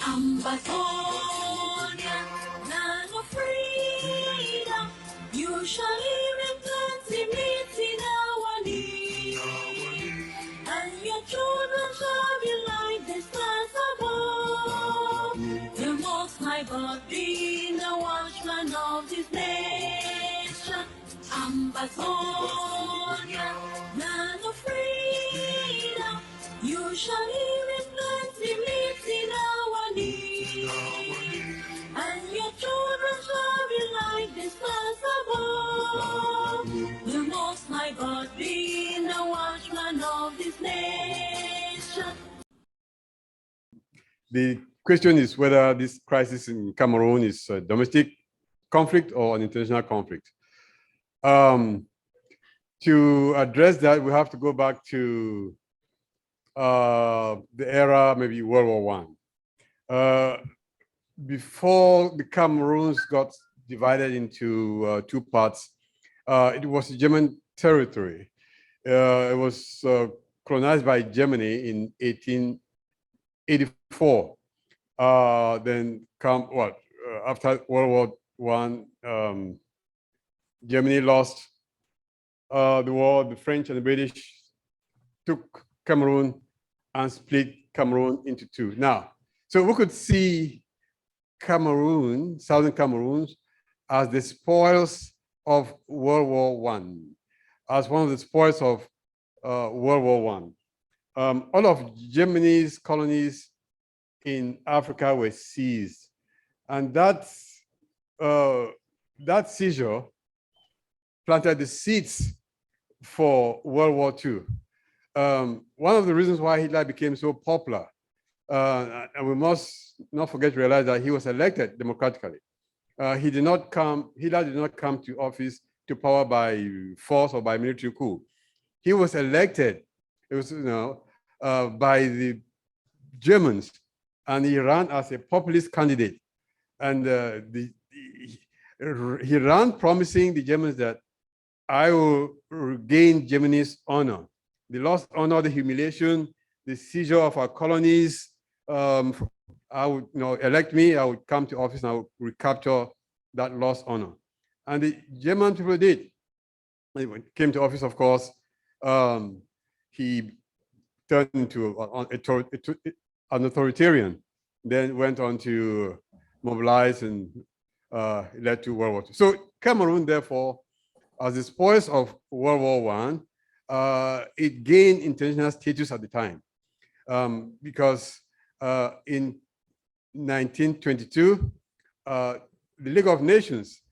Ambazonia, land of freedom, usually reflects in our need. And your children shall be like the stars above. The Most High God being the watchman of this nation. Ambazonia, land of freedom, usually reflects in our need. And your children shall be like the stars above. The Most High God being the watchman of this nation. The question is whether this crisis in Cameroon is a domestic conflict or an international conflict. To address that, we have to go back to the era, maybe World War I. Before the Cameroons got divided into two parts, it was German territory. It was colonized by Germany in 1884. Then after World War I, Germany lost the war. The French and the British took Cameroon and split Cameroon into two. Now, so we could see Cameroon, southern Cameroon, as the spoils of World War I, as one of the spoils of World War I. All of Germany's colonies in Africa were seized, and that seizure planted the seeds for World War II. One of the reasons why Hitler became so popular, and we must not forget to realize that he was elected democratically. Hitler did not come to office, to power by force or by military coup. He was elected, by the Germans, and he ran as a populist candidate. And he ran promising the Germans that I will regain Germany's honor. The lost honor, the humiliation, the seizure of our colonies. I would, elect me, I would come to office and I would recapture that lost honor. And the German people did. When he came to office, of course, he turned into an authoritarian, then went on to mobilize and led to World War II. So Cameroon, therefore, as the spoils of World War I, it gained international status at the time, because in 1922, the League of Nations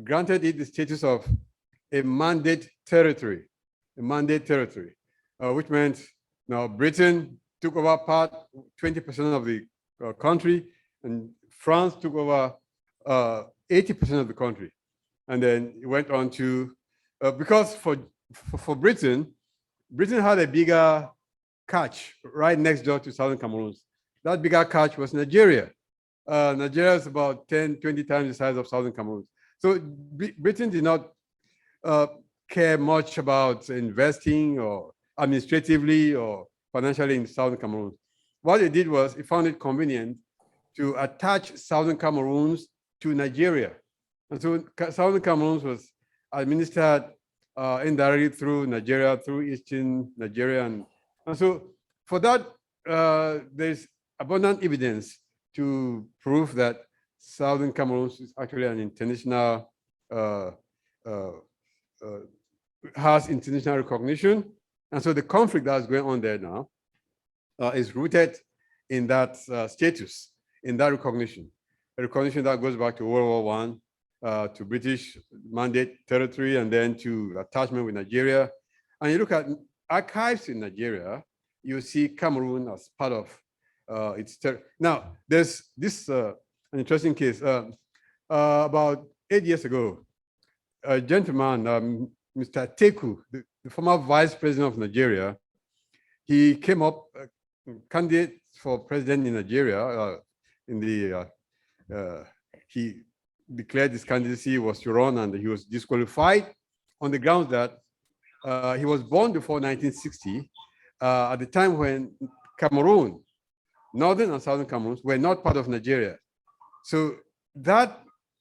granted it the status of a mandate territory, which meant now Britain took over 20% of the country, and France took over 80% of the country. And then it went on to, because for Britain had a bigger catch right next door to southern Cameroon. That bigger catch was Nigeria. Nigeria is about 10, 20 times the size of southern Cameroon. So Britain did not care much about investing or administratively or financially in southern Cameroon. What it did was it found it convenient to attach southern Cameroon to Nigeria. And so southern Cameroon was administered indirectly through Nigeria, through eastern Nigeria. And so for that, there's abundant evidence to prove that southern Cameroon is actually an international, has international recognition. And so the conflict that's going on there now is rooted in that status, in that recognition, a recognition that goes back to World War I, to British mandate territory, and then to attachment with Nigeria. And you look at archives in Nigeria, you see Cameroon as part of its territory. Now, there's this an interesting case. About 8 years ago, a gentleman, Mr. Teku, the former vice president of Nigeria, he came up candidate for president in Nigeria. He declared his candidacy was to run, and he was disqualified on the grounds that he was born before 1960, at the time when Cameroon Northern and Southern Cameroons were not part of Nigeria. So that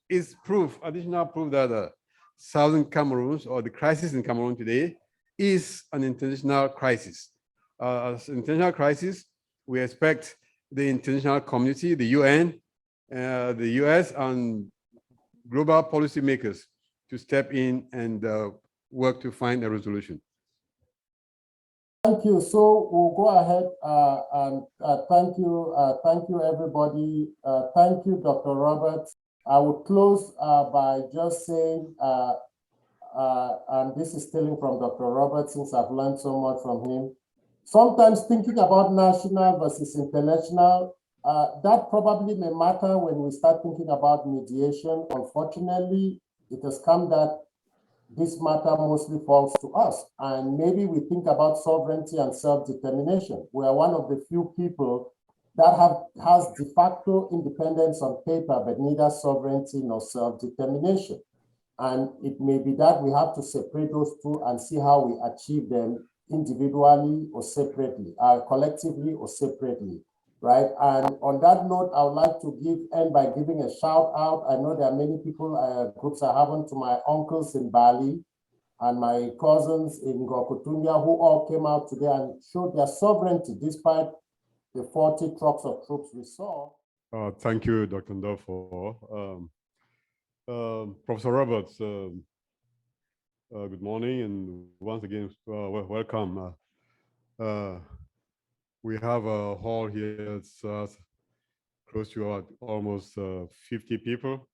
is proof, additional proof that Southern Cameroons, or the crisis in Cameroon today, is an international crisis. As an international crisis, we expect the international community, the UN, the US, and global policymakers to step in and work to find a resolution. Thank you. So we'll go ahead and thank you, everybody. Thank you, Dr. Roberts. I would close by just saying, and this is stealing from Dr. Roberts since I've learned so much from him. Sometimes thinking about national versus international, that probably may matter when we start thinking about mediation. Unfortunately, it has come that this matter mostly falls to us. And maybe we think about sovereignty and self-determination. We are one of the few people that has de facto independence on paper, but neither sovereignty nor self-determination. And it may be that we have to separate those two and see how we achieve them individually or separately, collectively or separately, right? And on that note, I would like to end by giving a shout out. I know there are many people, groups I haven't, to my uncles in Bali and my cousins in Gokutunya, who all came out today and showed their sovereignty despite the 40 trucks of troops we saw. Thank you, Dr. Ndofo. Professor Roberts, good morning, and once again, welcome. We have a hall here. It's close to almost 50 people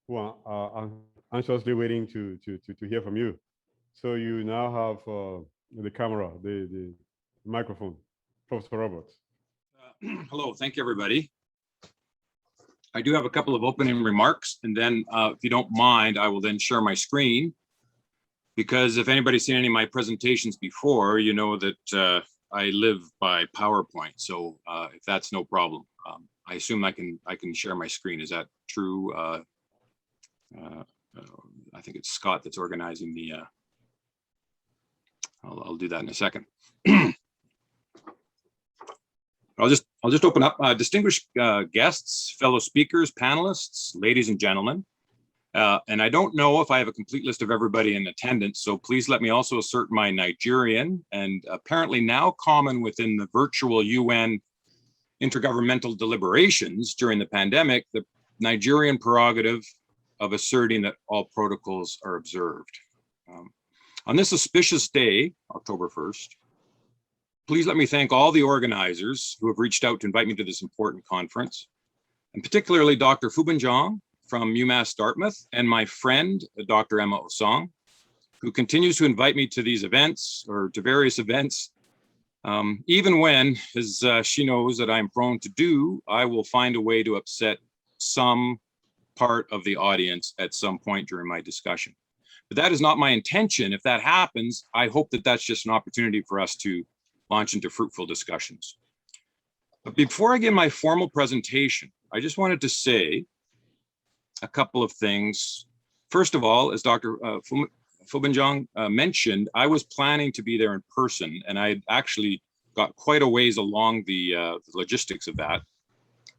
who are anxiously waiting to hear from you. So you now have the camera, the microphone. Professor Roberts. Hello, thank you, everybody. I do have a couple of opening remarks, and then if you don't mind, I will then share my screen, because if anybody's seen any of my presentations before, you know that I live by PowerPoint. So if that's no problem, I assume I can share my screen. Is that true? I think it's Scott that's organizing the, I'll do that in a second. I'll just open up. Distinguished guests, fellow speakers, panelists, ladies and gentlemen. And I don't know if I have a complete list of everybody in attendance, so please let me also assert my Nigerian and apparently now common within the virtual UN intergovernmental deliberations during the pandemic, the Nigerian prerogative of asserting that all protocols are observed. On this auspicious day, October 1st, please let me thank all the organizers who have reached out to invite me to this important conference, and particularly Dr. Fubenjong from UMass Dartmouth, and my friend, Dr. Emma Osong, who continues to invite me to these events or to various events, even when, as she knows that I'm prone to do, I will find a way to upset some part of the audience at some point during my discussion. But that is not my intention. If that happens, I hope that that's just an opportunity for us to launch into fruitful discussions. But before I give my formal presentation, I just wanted to say a couple of things. First of all, as Dr. Fubenjong mentioned, I was planning to be there in person, and I actually got quite a ways along the logistics of that.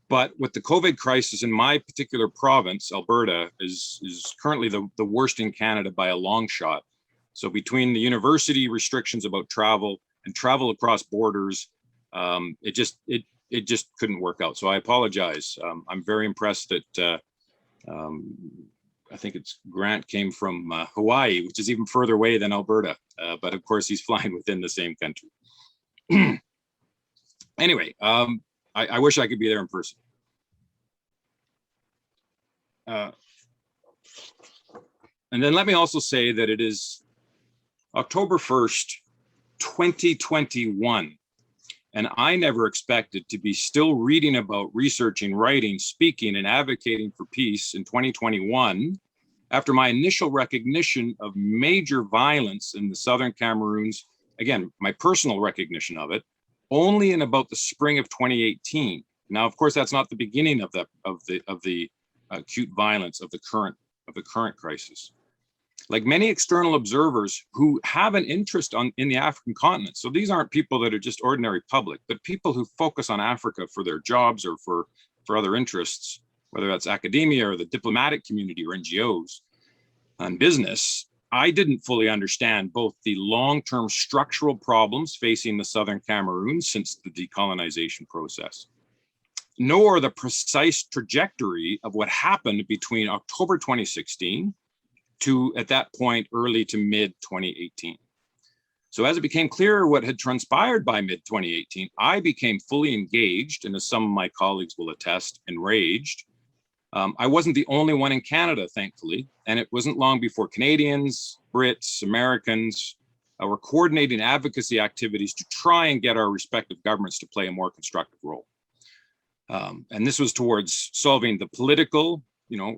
But with the COVID crisis in my particular province, Alberta, is currently the worst in Canada by a long shot. So between the university restrictions about travel and travel across borders, it just couldn't work out. So I apologize. I'm very impressed that I think it's Grant came from Hawaii, which is even further away than Alberta. But of course, he's flying within the same country. Anyway, I wish I could be there in person. And then let me also say that it is October 1st, 2021. And I never expected to be still reading about researching, writing, speaking, and advocating for peace in 2021, after my initial recognition of major violence in the Southern Cameroons, again, my personal recognition of it, only in about the spring of 2018. Now, of course, that's not the beginning of the acute violence of the current crisis. like many external observers who have an interest in the African continent. So these aren't people that are just ordinary public, but people who focus on Africa for their jobs or for other interests, whether that's academia or the diplomatic community or NGOs and business. I didn't fully understand both the long-term structural problems facing the Southern Cameroon since the decolonization process, nor the precise trajectory of what happened between October 2016 to, at that point, early to mid 2018. So as it became clearer what had transpired by mid 2018, I became fully engaged, and as some of my colleagues will attest, enraged. I wasn't the only one in Canada, thankfully, and it wasn't long before Canadians, Brits, Americans were coordinating advocacy activities to try and get our respective governments to play a more constructive role. And this was towards solving the political,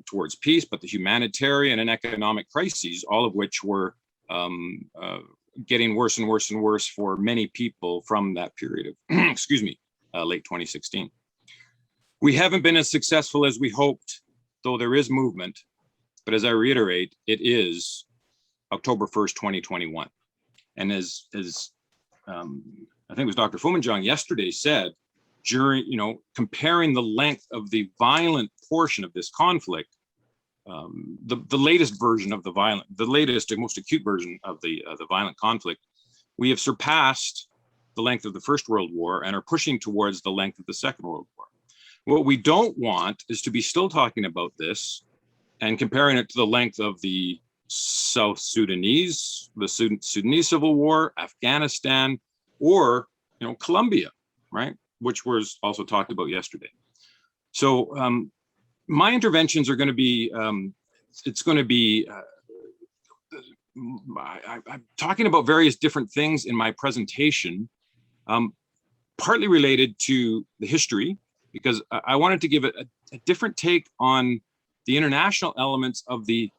towards peace, but the humanitarian and economic crises, all of which were getting worse and worse and worse for many people from that period of, late 2016. We haven't been as successful as we hoped, though there is movement. But as I reiterate, it is October 1st, 2021. And as I think it was Dr. Fuminjong yesterday said, during, comparing the length of the violent portion of this conflict, the latest version of the latest and most acute version of the violent conflict, we have surpassed the length of the First World War and are pushing towards the length of the Second World War. What we don't want is to be still talking about this and comparing it to the length of the South Sudanese, the Sudanese Civil War, Afghanistan, or Colombia, right? Which was also talked about yesterday. So my interventions are going to be, I'm talking about various different things in my presentation, partly related to the history, because I wanted to give it a different take on the international elements of that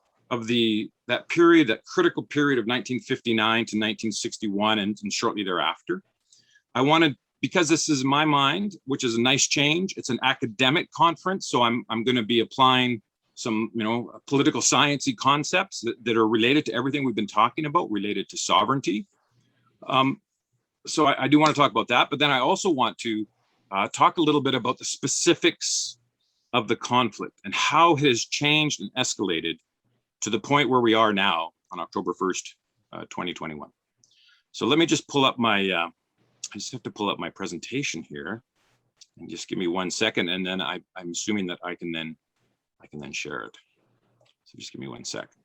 period, that critical period of 1959 to 1961 and shortly thereafter. I wanted, because this is my mind, which is a nice change. It's an academic conference, so I'm going to be applying some, political sciencey concepts that are related to everything we've been talking about, related to sovereignty. So I do want to talk about that, but then I also want to talk a little bit about the specifics of the conflict and how it has changed and escalated to the point where we are now on October 1st, 2021. So let me just pull up my, I just have to pull up my presentation here, and just give me 1 second, and then I'm assuming that I can then share it. So just give me 1 second.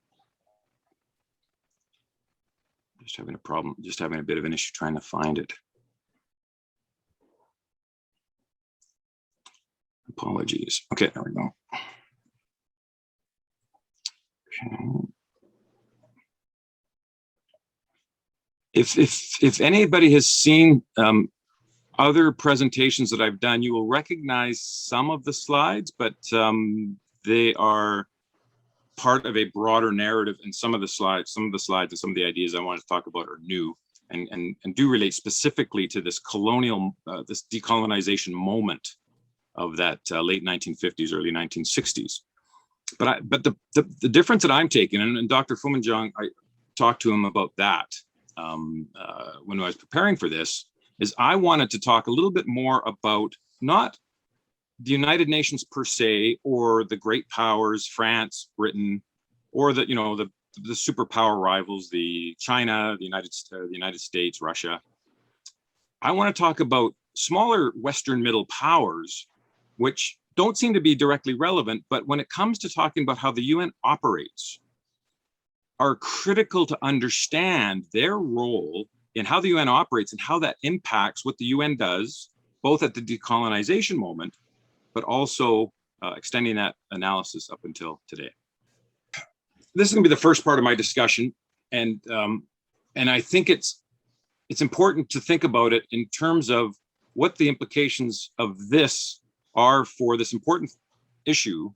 Just having a problem, just having a bit of an issue trying to find it. Apologies. Okay, there we go. Okay. If anybody has seen other presentations that I've done, you will recognize some of the slides, but they are part of a broader narrative, and some of the slides and some of the ideas I wanted to talk about are new and do relate specifically to this colonial, this decolonization moment of that late 1950s, early 1960s. But the difference that I'm taking, and Dr. Fuminjong, I talked to him about that when I was preparing for this, is I wanted to talk a little bit more about not the United Nations per se, or the great powers, France, Britain, or the superpower rivals, the China, the United States, Russia. I want to talk about smaller Western middle powers, which don't seem to be directly relevant, but when it comes to talking about how the UN operates, are critical to understand their role in how the UN operates and how that impacts what the UN does, both at the decolonization moment, but also extending that analysis up until today. This is going to be the first part of my discussion, and I think it's important to think about it in terms of what the implications of this are for this important issue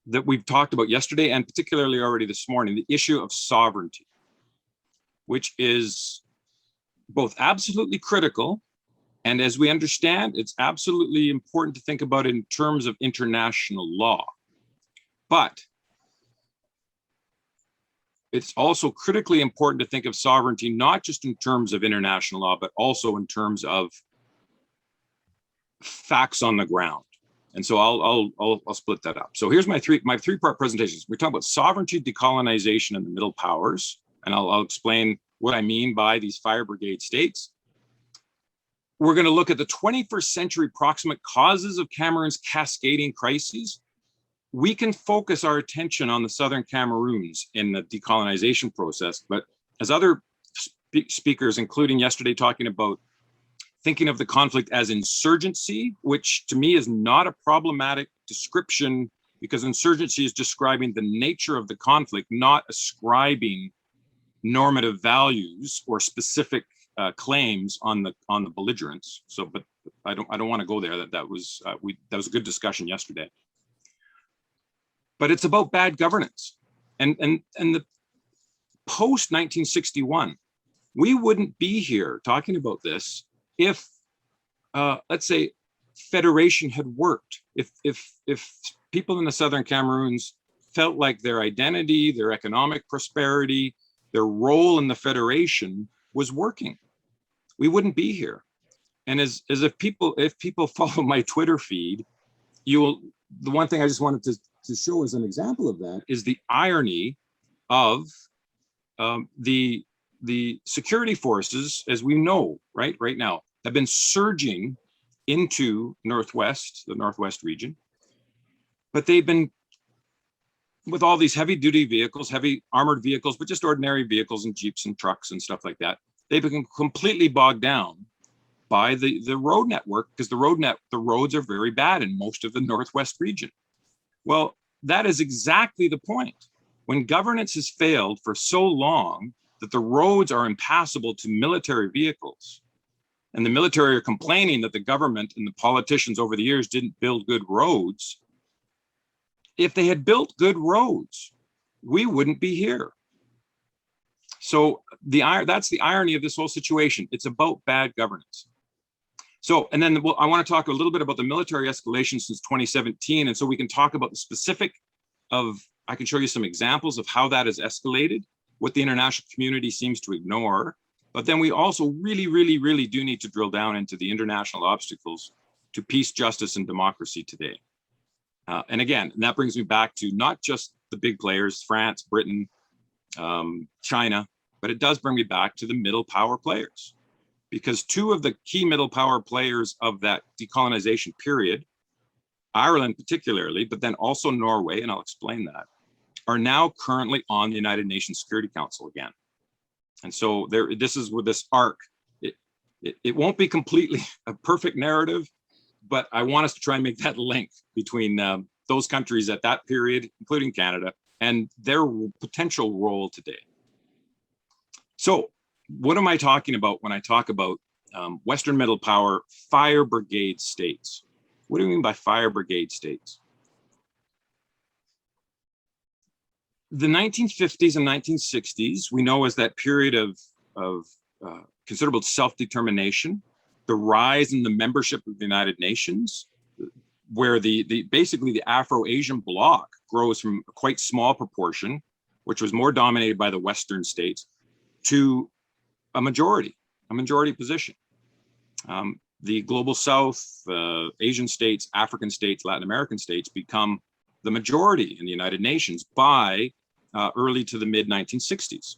that we've talked about yesterday, and particularly already this morning, the issue of sovereignty, which is both absolutely critical, and as we understand, it's absolutely important to think about it in terms of international law. But it's also critically important to think of sovereignty, not just in terms of international law, but also in terms of facts on the ground. And so I'll split that up. So here's my three-part presentations. We talk about sovereignty, decolonization, and the middle powers. And I'll explain what I mean by these fire brigade states. We're going to look at the 21st century proximate causes of Cameroon's cascading crises. We can focus our attention on the Southern Cameroons in the decolonization process, but as other speakers, including yesterday, talking about thinking of the conflict as insurgency, which to me is not a problematic description, because insurgency is describing the nature of the conflict, not ascribing normative values or specific claims on the belligerents. So, but I don't want to go there. That was a good discussion yesterday. But it's about bad governance, and the post 1961, we wouldn't be here talking about this if, let's say, federation had worked. If people in the Southern Cameroons felt like their identity, their economic prosperity, their role in the federation was working, we wouldn't be here. And as if people follow my Twitter feed, the one thing I just wanted to show as an example of that is the irony of the security forces, as we know, right now, have been surging into the Northwest region, but they've been, with all these heavy duty vehicles, heavy armored vehicles, but just ordinary vehicles and Jeeps and trucks and stuff like that, they've become completely bogged down by the road network, because the roads are very bad in most of the Northwest region. Well, that is exactly the point. When governance has failed for so long that the roads are impassable to military vehicles, and the military are complaining that the government and the politicians over the years didn't build good roads, if they had built good roads, we wouldn't be here. So that's the irony of this whole situation. It's about bad governance. So, and then I want to talk a little bit about the military escalation since 2017. And so we can talk about the specific I can show you some examples of how that has escalated, what the international community seems to ignore. But then we also really, really, really do need to drill down into the international obstacles to peace, justice, and democracy today. And again, that brings me back to not just the big players, France, Britain, China, but it does bring me back to the middle power players. Because two of the key middle power players of that decolonization period, Ireland particularly, but then also Norway, and I'll explain that, are now currently on the United Nations Security Council again. And so this is where this arc, it won't be completely a perfect narrative, but I want us to try and make that link between those countries at that period, including Canada, and their potential role today. So what am I talking about when I talk about Western middle power fire brigade states? What do you mean by fire brigade states? The 1950s and 1960s, we know as that period of considerable self-determination, the rise in the membership of the United Nations, where basically the Afro-Asian bloc grows from a quite small proportion, which was more dominated by the Western states, to a majority position. The global South, Asian states, African states, Latin American states become the majority in the United Nations by early to the mid 1960s.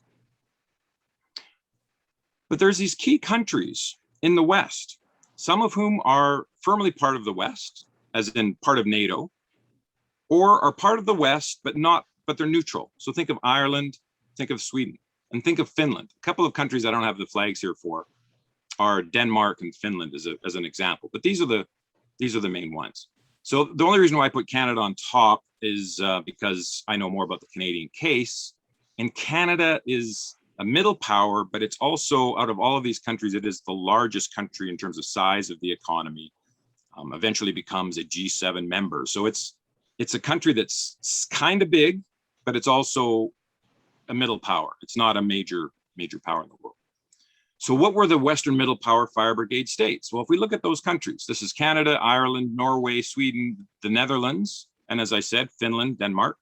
But there's these key countries in the West, some of whom are firmly part of the West, as in part of NATO, or are part of the West, but they're neutral. So think of Ireland, think of Sweden, and think of Finland. A couple of countries I don't have the flags here for are Denmark and Finland as an example, but these are the main ones. So the only reason why I put Canada on top is because I know more about the Canadian case, and Canada is a middle power, but it's also, out of all of these countries, it is the largest country in terms of size of the economy, eventually becomes a G7 member. So it's a country that's kind of big, but it's also a middle power. It's not a major power in the world. So what were the Western middle power fire brigade states? Well, if we look at those countries, this is Canada, Ireland, Norway, Sweden, the Netherlands, and as I said, Finland, Denmark.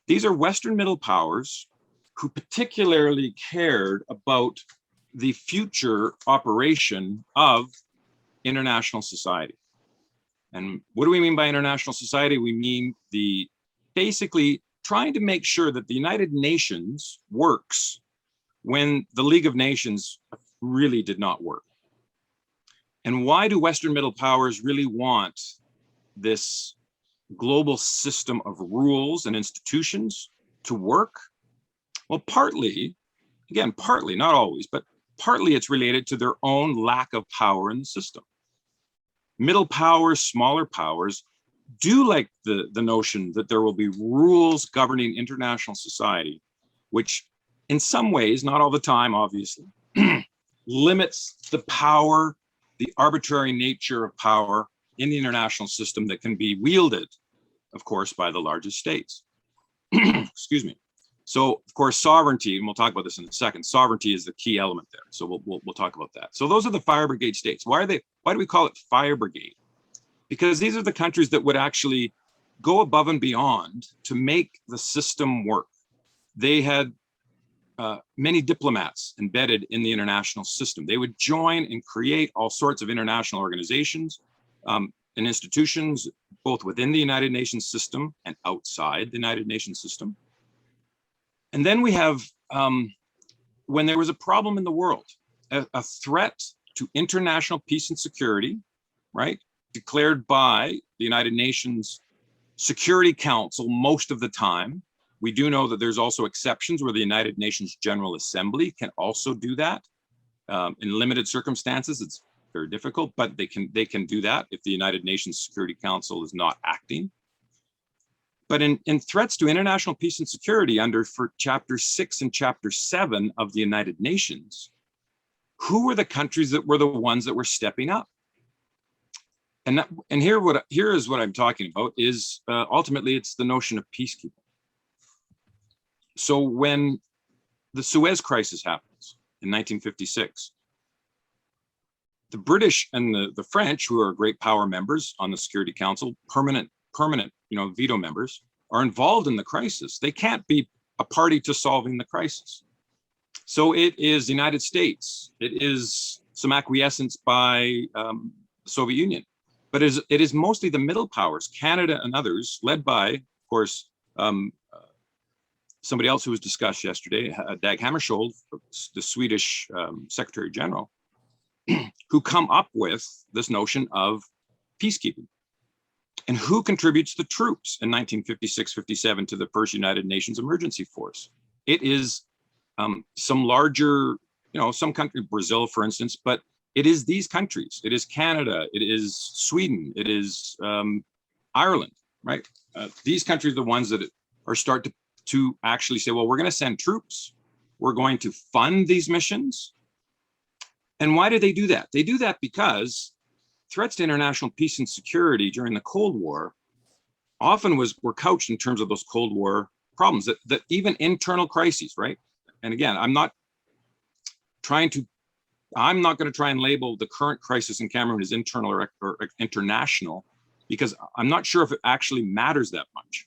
These are Western middle powers who particularly cared about the future operation of international society. And what do we mean by international society? We mean basically trying to make sure that the United Nations works when the League of Nations really did not work. And why do Western middle powers really want this global system of rules and institutions to work? Well, partly, again, partly, not always, but partly it's related to their own lack of power in the system. Middle powers, smaller powers do like the notion that there will be rules governing international society, which in some ways, not all the time, obviously, limits the power, the arbitrary nature of power in the international system that can be wielded, of course, by the largest states. Excuse me. So, of course, sovereignty, and we'll talk about this in a second, sovereignty is the key element there. So we'll talk about that. So those are the fire brigade states. Why do we call it fire brigade? Because these are the countries that would actually go above and beyond to make the system work. They had many diplomats embedded in the international system. They would join and create all sorts of international organizations and institutions, both within the United Nations system and outside the United Nations system. And then we have, when there was a problem in the world, a threat to international peace and security, right, declared by the United Nations Security Council most of the time. We do know that there's also exceptions where the United Nations General Assembly can also do that. In limited circumstances, it's very difficult, but they can do that if the United Nations Security Council is not acting. But in threats to international peace and security for Chapter 6 and Chapter 7 of the United Nations, who were the countries that were the ones that were stepping up? And here is what I'm talking about is ultimately it's the notion of peacekeeping. So when the Suez Crisis happens in 1956, the British and the French, who are great power members on the Security Council, permanent veto members, are involved in the crisis. They can't be a party to solving the crisis. So it is the United States. It is some acquiescence by the Soviet Union, but it is mostly the middle powers, Canada and others, led by, of course, somebody else who was discussed yesterday, Dag Hammarskjöld, the Swedish Secretary General, who come up with this notion of peacekeeping. And who contributes the troops in 1956-57 to the first United Nations Emergency Force? It is some larger, some country, Brazil, for instance, but it is these countries. It is Canada, it is Sweden, it is Ireland, right? These countries are the ones that are start to actually say, well, we're going to send troops. We're going to fund these missions. And why do they do that? They do that because threats to international peace and security during the Cold War often were couched in terms of those Cold War problems, that even internal crises, right? And again, I'm not going to try and label the current crisis in Cameroon as internal or international, because I'm not sure if it actually matters that much.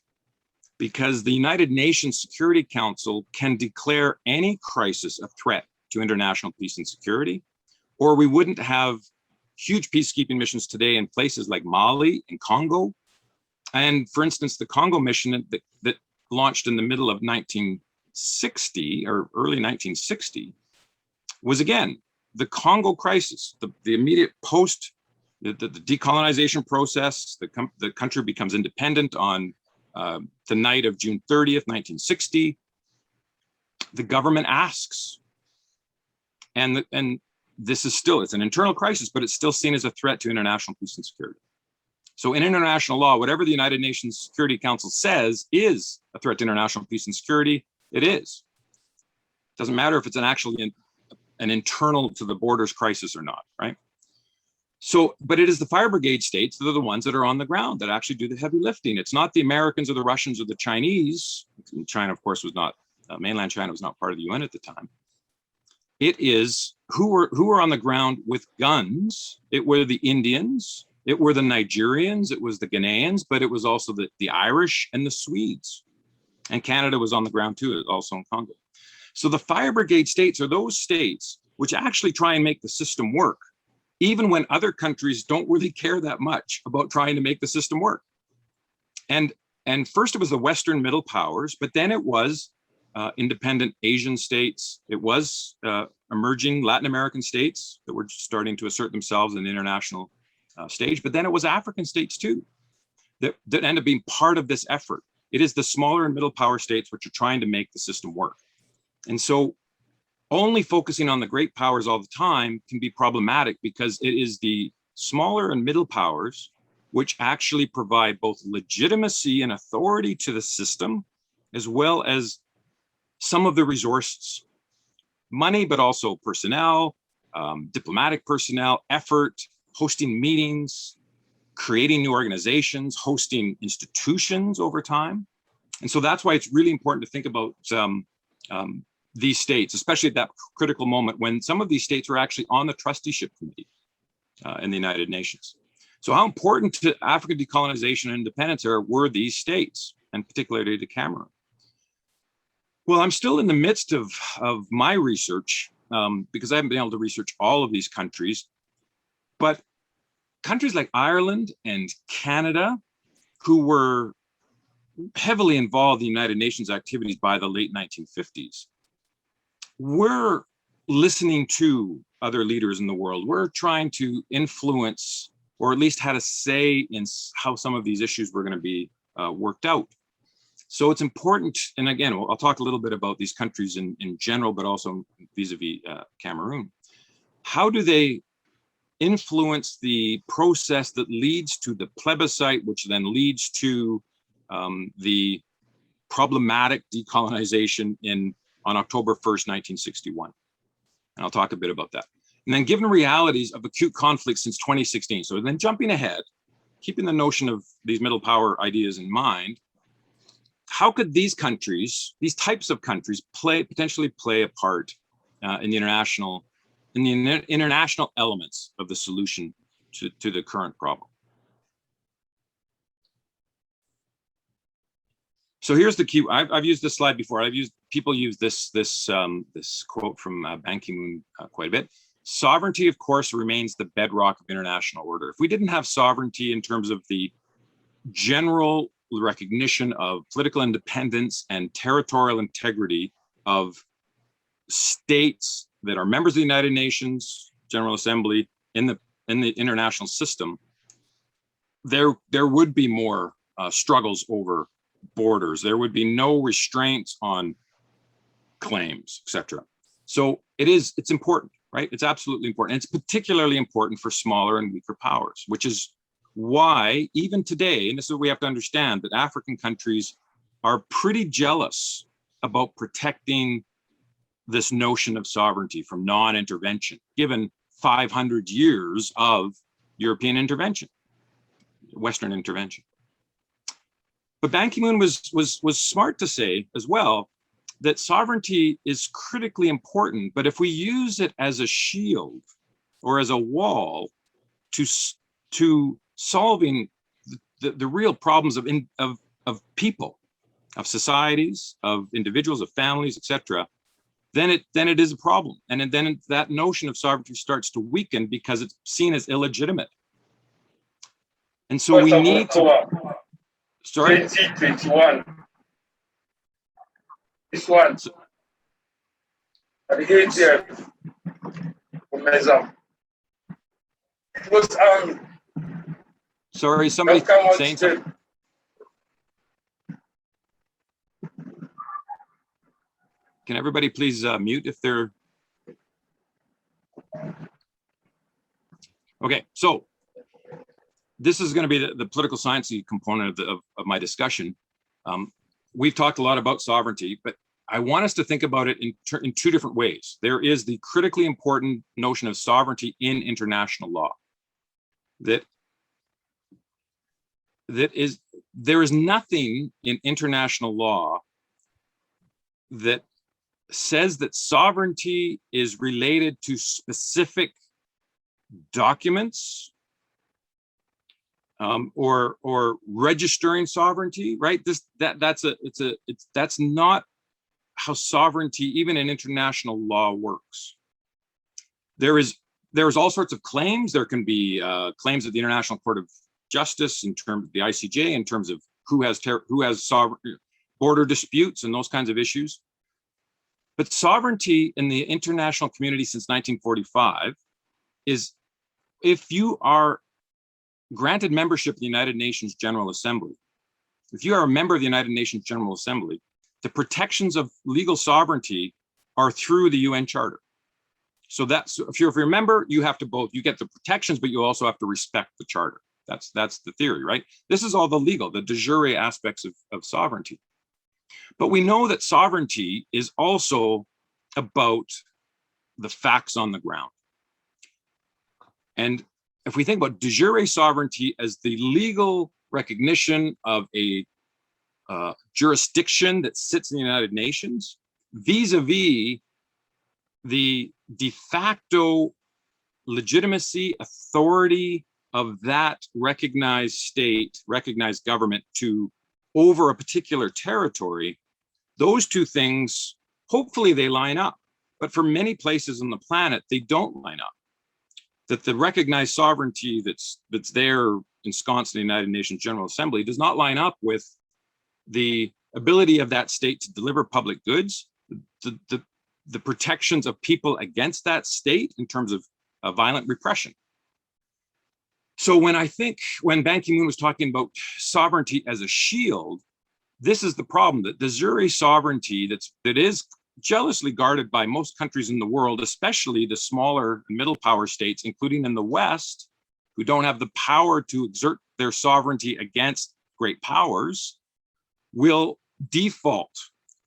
Because the United Nations Security Council can declare any crisis a threat to international peace and security, or we wouldn't have huge peacekeeping missions today in places like Mali and Congo. And for instance, the Congo mission that launched in the middle of 1960 or early 1960 was, again, the Congo crisis, the immediate post, the decolonization process. The country becomes independent on the night of June 30th, 1960. The government asks, and this is still, it's an internal crisis, but it's still seen as a threat to international peace and security. So in international law, whatever the United Nations Security Council says is a threat to international peace and security, it is. Doesn't matter if it's actually an internal to the borders crisis or not, right? So, but it is the fire brigade states that are the ones that are on the ground that actually do the heavy lifting. It's not the Americans or the Russians or the Chinese. China, of course, was not, mainland China was not part of the UN at the time. It is who were on the ground with guns. It were the Indians, it were the Nigerians, it was the Ghanaians, but it was also the Irish and the Swedes. And Canada was on the ground too, also in Congo. So the fire brigade states are those states which actually try and make the system work, even when other countries don't really care that much about trying to make the system work. And first it was the Western middle powers, but then it was independent Asian states. It was emerging Latin American states that were starting to assert themselves in the international stage, but then it was African states too that end up being part of this effort. It is the smaller and middle power states which are trying to make the system work. And so only focusing on the great powers all the time can be problematic, because it is the smaller and middle powers which actually provide both legitimacy and authority to the system, as well as some of the resources, money, but also personnel, diplomatic personnel, effort, hosting meetings, creating new organizations, hosting institutions over time. And so that's why it's really important to think about these states, especially at that critical moment when some of these states were actually on the trusteeship committee in the United Nations. So how important to African decolonization and independence were these states, and particularly to Cameroon? Well, I'm still in the midst of my research because I haven't been able to research all of these countries, but countries like Ireland and Canada, who were heavily involved in the United Nations activities by the late 1950s, we're listening to other leaders in the world. We're trying to influence, or at least had a say in how some of these issues were going to be worked out. So it's important, and again, I'll talk a little bit about these countries in general, but also vis-a-vis Cameroon. How do they influence the process that leads to the plebiscite, which then leads to the problematic decolonization on October 1st, 1961. And I'll talk a bit about that. And then given realities of acute conflict since 2016. So then jumping ahead, keeping the notion of these middle power ideas in mind, how could these countries, these types of countries, potentially play a part in the international elements of the solution to the current problem? So here's the key. I've used this slide before. People use this quote from Ban Ki-moon quite a bit. Sovereignty, of course, remains the bedrock of international order. If we didn't have sovereignty in terms of the general recognition of political independence and territorial integrity of states that are members of the United Nations General Assembly in the international system, there would be more struggles over borders. There would be no restraints on claims, etc. So it's important, right? It's absolutely important. And it's particularly important for smaller and weaker powers, which is why even today, and this is what we have to understand, that African countries are pretty jealous about protecting this notion of sovereignty from non-intervention, given 500 years of European intervention, Western intervention. But Ban Ki-moon was smart to say as well that sovereignty is critically important, but if we use it as a shield or as a wall to solving the real problems of people, of societies, of individuals, of families, etc., then it is a problem, and then that notion of sovereignty starts to weaken because it's seen as illegitimate. And so we need to. Sorry? 2021. This one. At the ATF. It was sorry, somebody saying something. Can everybody please mute if they're. Okay, so this is going to be the political sciencey component of my discussion. We've talked a lot about sovereignty, but I want us to think about it in two different ways. There is the critically important notion of sovereignty in international law. There is nothing in international law that says that sovereignty is related to specific documents, or registering sovereignty, right? That's not how sovereignty, even in international law, works. There's all sorts of claims. There can be claims at the International Court of Justice in terms of the ICJ, in terms of who has sovereign border disputes and those kinds of issues. But sovereignty in the international community since 1945 is, if you are granted membership of the United Nations General Assembly, if you are a member of the United Nations General Assembly, the protections of legal sovereignty are through the UN Charter. So that's, if you're a member, you have to you get the protections, but you also have to respect the Charter. That's the theory, right? This is all the legal, the de jure aspects of sovereignty. But we know that sovereignty is also about the facts on the ground. And if we think about de jure sovereignty as the legal recognition of a jurisdiction that sits in the United Nations, vis-a-vis the de facto legitimacy, authority of that recognized state, recognized government over a particular territory, those two things, hopefully they line up. But for many places on the planet, they don't line up. That the recognized sovereignty that's there ensconced in the United Nations General Assembly does not line up with the ability of that state to deliver public goods, the protections of people against that state in terms of violent repression. So when Ban Ki-moon was talking about sovereignty as a shield, this is the problem, that de jure sovereignty that is jealously guarded by most countries in the world, especially the smaller middle power states, including in the West, who don't have the power to exert their sovereignty against great powers, will default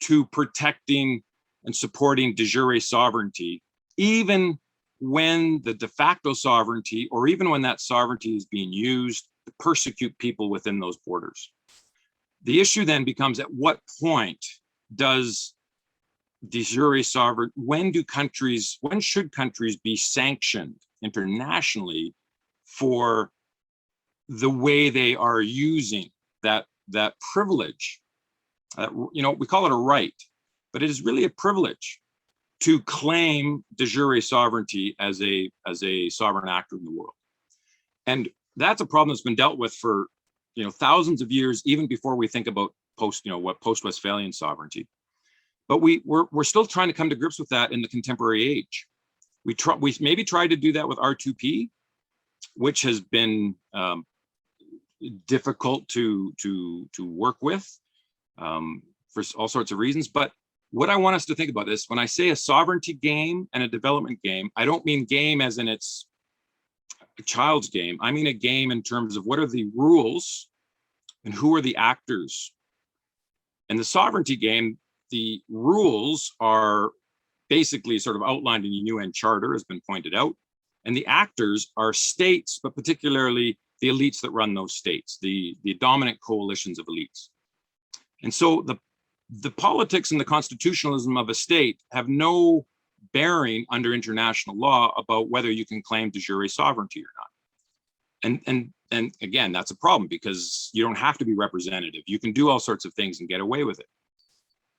to protecting and supporting de jure sovereignty, even when the de facto sovereignty, or even when that sovereignty is being used to persecute people within those borders. The issue then becomes, at what point does de jure sovereignty, when should countries be sanctioned internationally for the way they are using that privilege? We call it a right, but it is really a privilege to claim de jure sovereignty as a sovereign actor in the world. And that's a problem that's been dealt with for thousands of years, even before we think about post-Westphalian sovereignty. But we're still trying to come to grips with that in the contemporary age. We maybe tried to do that with R2P, which has been difficult to work with for all sorts of reasons. But what I want us to think about is, when I say a sovereignty game and a development game, I don't mean game as in it's a child's game. I mean a game in terms of what are the rules and who are the actors. In the sovereignty game, the rules are basically sort of outlined in the UN Charter, has been pointed out, and the actors are states, but particularly the elites that run those states, the dominant coalitions of elites. And so the politics and the constitutionalism of a state have no bearing under international law about whether you can claim de jure sovereignty or not. And again, that's a problem, because you don't have to be representative. You can do all sorts of things and get away with it.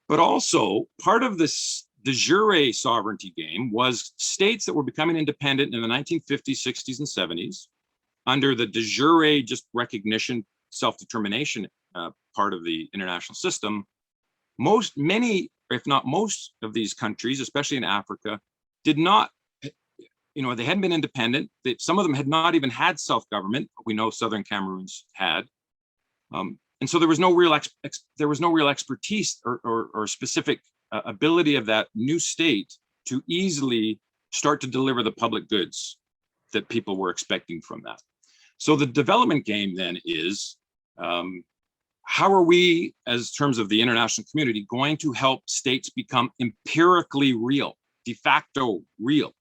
But also, part of this de jure sovereignty game was states that were becoming independent in the 1950s, 60s, and 70s under the de jure just recognition, self-determination part of the international system. Many, if not most of these countries, especially in Africa, did not, they hadn't been independent. Some of them had not even had self-government. We know Southern Cameroon's had. And so there was no real expertise or specific ability of that new state to easily start to deliver the public goods that people were expecting from that. So the development game then is, how are we, as terms of the international community, going to help states become empirically real, de facto real?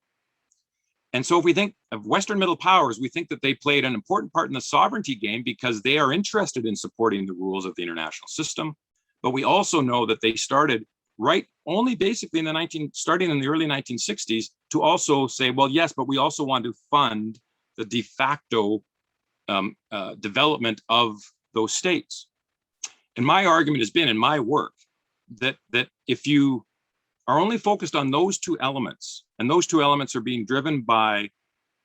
And so if we think of Western middle powers, we think that they played an important part in the sovereignty game because they are interested in supporting the rules of the international system. But we also know that they started only basically starting in the early 1960s to also say, well, yes, but we also want to fund the de facto development of those states. And my argument has been in my work that if you are only focused on those two elements, and those two elements are being driven by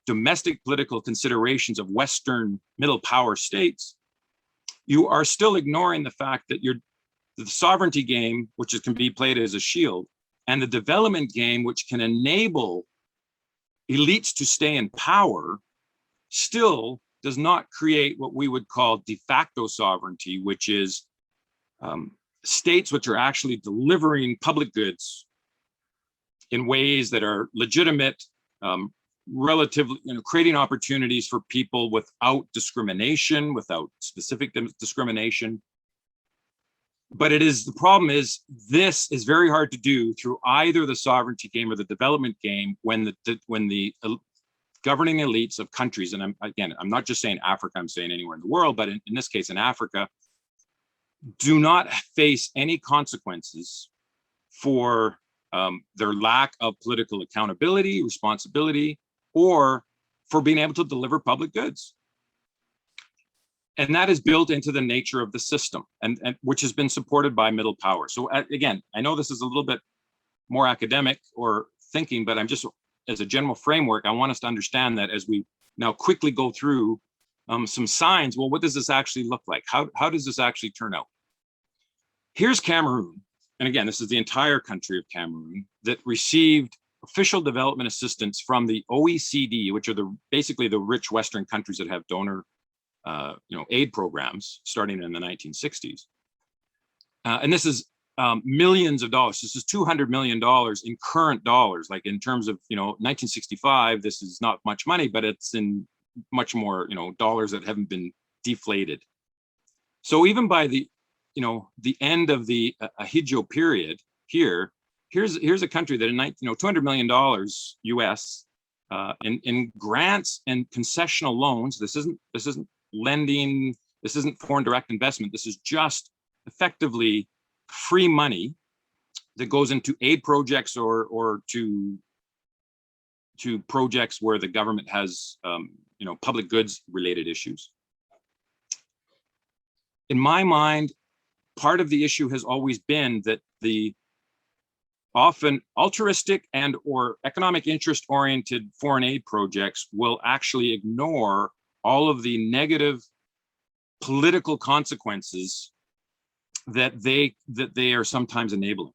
domestic political considerations of Western middle power states, you are still ignoring the fact that the sovereignty game, which can be played as a shield, and the development game, which can enable elites to stay in power, still does not create what we would call de facto sovereignty, which is states which are actually delivering public goods in ways that are legitimate, relatively, creating opportunities for people without discrimination, without specific discrimination. But the problem is, this is very hard to do through either the sovereignty game or the development game when the governing elites of countries, and I'm not just saying Africa, I'm saying anywhere in the world, but in this case in Africa, do not face any consequences for their lack of political accountability, responsibility, or for being able to deliver public goods. And that is built into the nature of the system, and which has been supported by middle power. So again, I know this is a little bit more academic or thinking, but I'm just, as a general framework, I want us to understand that as we now quickly go through some signs. Well, what does this actually look like? How does this actually turn out? Here's Cameroon. And again, this is the entire country of Cameroon that received official development assistance from the OECD, which are basically the rich Western countries that have donor aid programs starting in the 1960s. And this is millions of dollars. This is $200 million in current dollars. Like in terms of, 1965, this is not much money, but it's in much more, dollars that haven't been deflated. So even by the end of the Ahidjo period here's a country that in $200 million US in grants and concessional loans. This isn't lending. This isn't foreign direct investment. This is just effectively free money that goes into aid projects or to projects where the government has public goods related issues. In my mind, part of the issue has always been that the often altruistic and or economic interest oriented foreign aid projects will actually ignore all of the negative political consequences that they are sometimes enabling.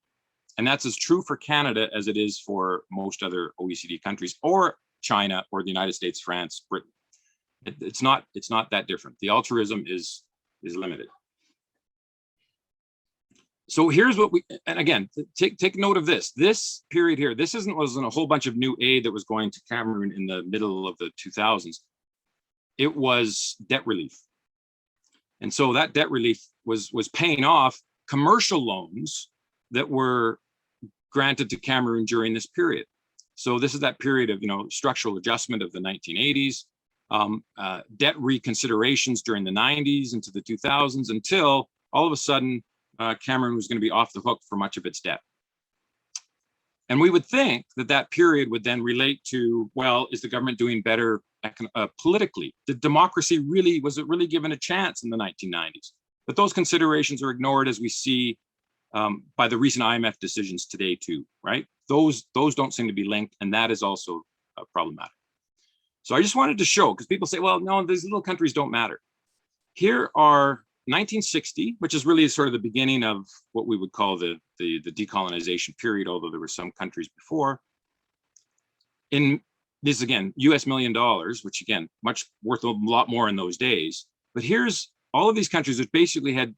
And that's as true for Canada as it is for most other OECD countries, or China, or the United States, France, Britain. It's not that different. The altruism is limited. So here's what and again, take note of this. This period here, this wasn't a whole bunch of new aid that was going to Cameroon in the middle of the 2000s. It was debt relief. And so that debt relief was paying off commercial loans that were granted to Cameroon during this period. So this is that period of structural adjustment of the 1980s, debt reconsiderations during the 90s into the 2000s, until all of a sudden Cameroon was going to be off the hook for much of its debt. And we would think that period would then relate to, well, is the government doing better politically? Did democracy was it really given a chance in the 1990s? But those considerations are ignored, as we see by the recent IMF decisions today too, right? Those don't seem to be linked, and that is also problematic. So I just wanted to show, because people say, well, no, these little countries don't matter. Here are 1960, which is really sort of the beginning of what we would call the decolonization period, although there were some countries before. In this, again, US $1 million, which again, worth a lot more in those days. But here's all of these countries which basically had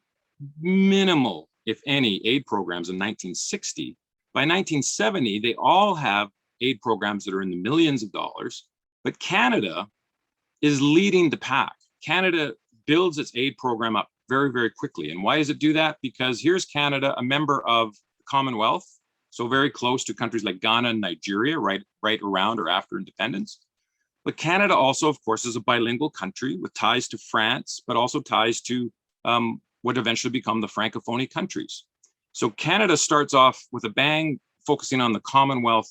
minimal, if any, aid programs in 1960. By 1970, they all have aid programs that are in the millions of dollars. But Canada is leading the pack. Canada builds its aid program up very, very quickly. And why does it do that? Because here's Canada, a member of the Commonwealth, so very close to countries like Ghana and Nigeria, right around or after independence. But Canada also, of course, is a bilingual country with ties to France, but also ties to what eventually become the Francophonie countries. So Canada starts off with a bang, focusing on the Commonwealth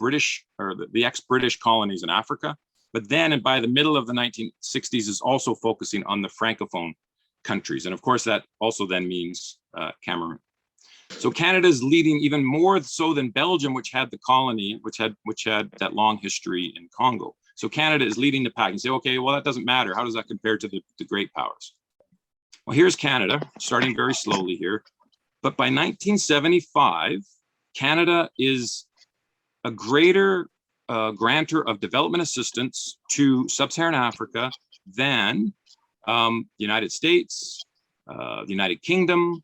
British, or the ex-British colonies in Africa. but then and by the middle of the 1960s is also focusing on the Francophone countries. And of course, that also then means Cameroon. So Canada is leading even more so than Belgium, which had the colony, which had that long history in Congo. So Canada is leading the pack. You say, okay, well, that doesn't matter. How does that compare to the great powers? Well, here's Canada, starting very slowly here. But by 1975, Canada is a greater grantor of development assistance to sub-Saharan Africa than the United States, the United Kingdom.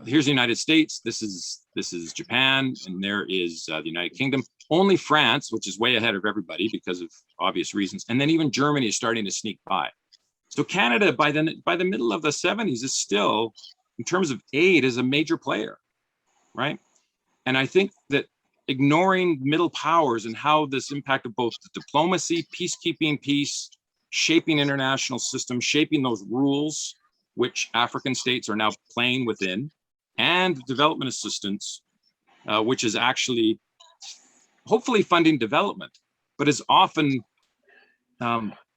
Here's the United States. This is Japan, and there is the United Kingdom. Only France, which is way ahead of everybody because of obvious reasons, and then even Germany is starting to sneak by. So Canada, by the middle of the 70s, is still, in terms of aid, is a major player, right? And I think that ignoring middle powers and how this impacted both the diplomacy, peacekeeping, peace, shaping international systems, shaping those rules, which African states are now playing within, and development assistance, which is actually hopefully funding development, but is often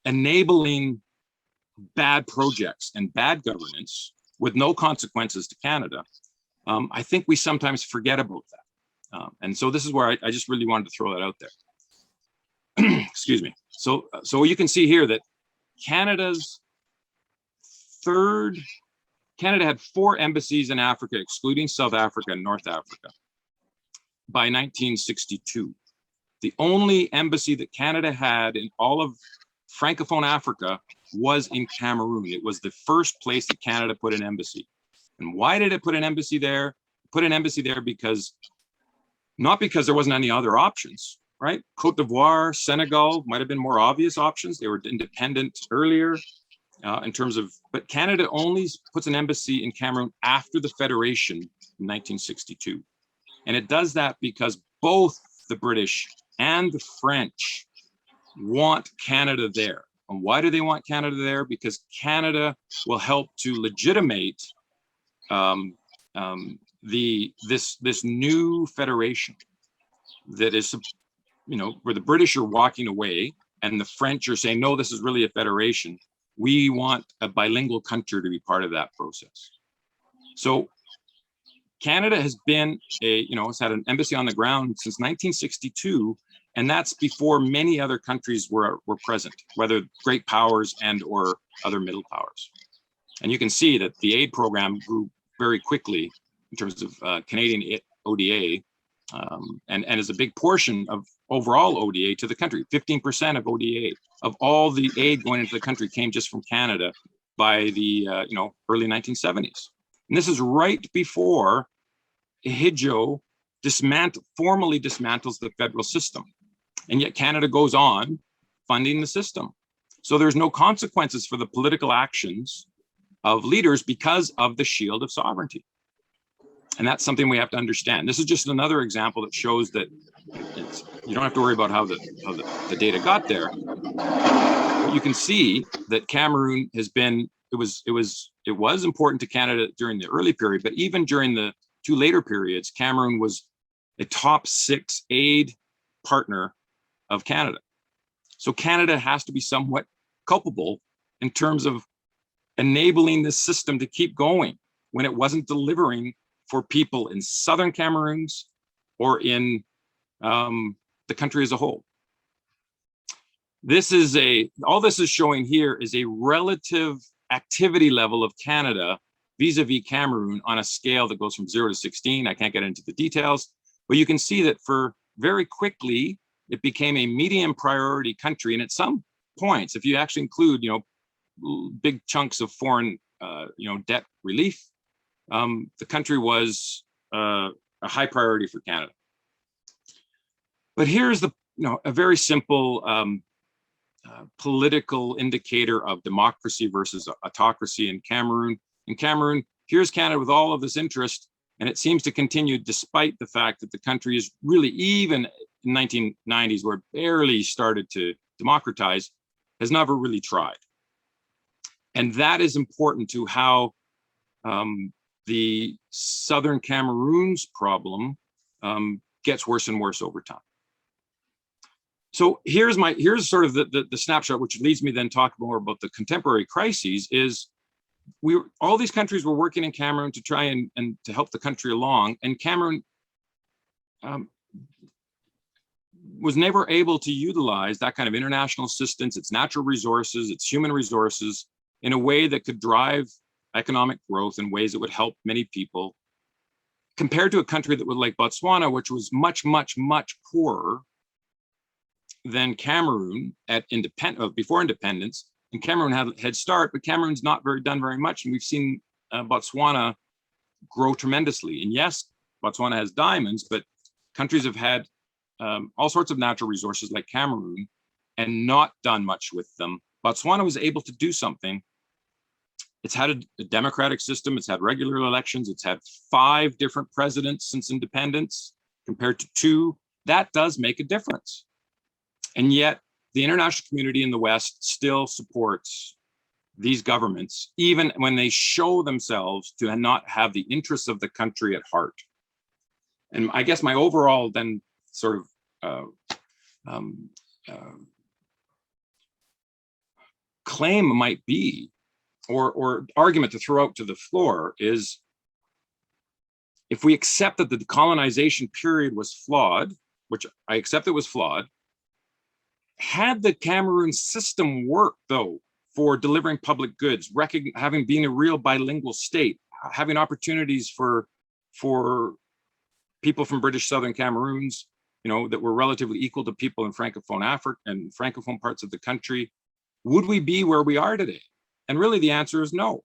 enabling bad projects and bad governance with no consequences to Canada. I think we sometimes forget about that. And so this is where I just really wanted to throw that out there. Excuse me. So you can see here that Canada had 4 embassies in Africa, excluding South Africa and North Africa, by 1962. The only embassy that Canada had in all of Francophone Africa was in Cameroon. It was the first place that Canada put an embassy. And why did it put an embassy there? Put an embassy there because, not because there wasn't any other options, right? Cote d'Ivoire, Senegal might have been more obvious options. They were independent earlier in terms of, but Canada only puts an embassy in Cameroon after the Federation in 1962. And it does that because both the British and the French want Canada there. And why do they want Canada there? Because Canada will help to legitimate this new federation that is, where the British are walking away and the French are saying, no, this is really a federation. We want a bilingual country to be part of that process. So Canada has been it's had an embassy on the ground since 1962, and that's before many other countries were present, whether great powers and or other middle powers. And you can see that the aid program grew very quickly in terms of Canadian ODA, and is a big portion of overall ODA to the country. 15% of ODA, of all the aid going into the country, came just from Canada by the early 1970s. And this is right before Hijo formally dismantles the federal system. And yet Canada goes on funding the system. So there's no consequences for the political actions of leaders because of the shield of sovereignty. And that's something we have to understand. This is just another example that shows that you don't have to worry about how the data got there. But you can see that Cameroon has been, it was important to Canada during the early period, but even during the 2 later periods, Cameroon was a top 6 aid partner of Canada. So Canada has to be somewhat culpable in terms of enabling this system to keep going when it wasn't delivering for people in southern Cameroons or in the country as a whole. All this is showing here is a relative activity level of Canada vis-a-vis Cameroon on a scale that goes from 0 to 16. I can't get into the details, but you can see that for very quickly, it became a medium priority country. And at some points, if you actually include, big chunks of foreign, debt relief, the country was a high priority for Canada. But here's a very simple political indicator of democracy versus autocracy in Cameroon. In Cameroon, here's Canada with all of this interest, and it seems to continue despite the fact that the country is really, even in 1990s, where it barely started to democratize, has never really tried. And that is important to how the Southern Cameroon's problem gets worse and worse over time. So here's sort of the snapshot, which leads me then talk more about the contemporary crises. Is all these countries were working in Cameroon to try and to help the country along, and Cameroon was never able to utilize that kind of international assistance, its natural resources, its human resources, in a way that could drive economic growth in ways that would help many people, compared to a country that was like Botswana, which was much, much, much poorer than Cameroon at before independence. And Cameroon had a head start, but Cameroon's not done very much. And we've seen Botswana grow tremendously. And yes, Botswana has diamonds, but countries have had all sorts of natural resources like Cameroon and not done much with them. Botswana was able to do something. It's had a democratic system. It's had regular elections. It's had 5 different presidents since independence compared to 2. That does make a difference. And yet the international community in the West still supports these governments, even when they show themselves to not have the interests of the country at heart. And I guess my overall then sort of claim might be, or argument to throw out to the floor, is if we accept that the decolonization period was flawed, which I accept it was flawed, had the Cameroon system worked, though, for delivering public goods, having been a real bilingual state, having opportunities for people from British Southern Cameroons, that were relatively equal to people in Francophone Africa and Francophone parts of the country, would we be where we are today? And really the answer is no.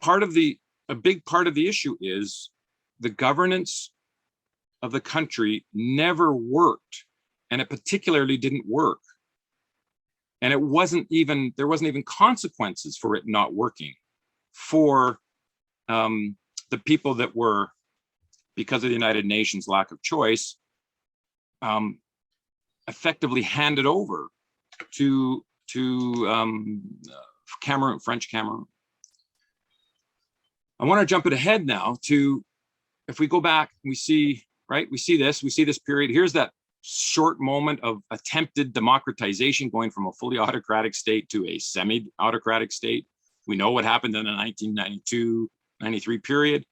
A big part of the issue is the governance of the country never worked, and it particularly didn't work. And there wasn't even consequences for it not working for the people that were, because of the United Nations lack of choice, effectively handed over to Cameroon, French Cameroon. I want to jump it ahead now to, if we go back, we see this period. Here's that short moment of attempted democratization, going from a fully autocratic state to a semi-autocratic state. We know what happened in the 1992-93 period.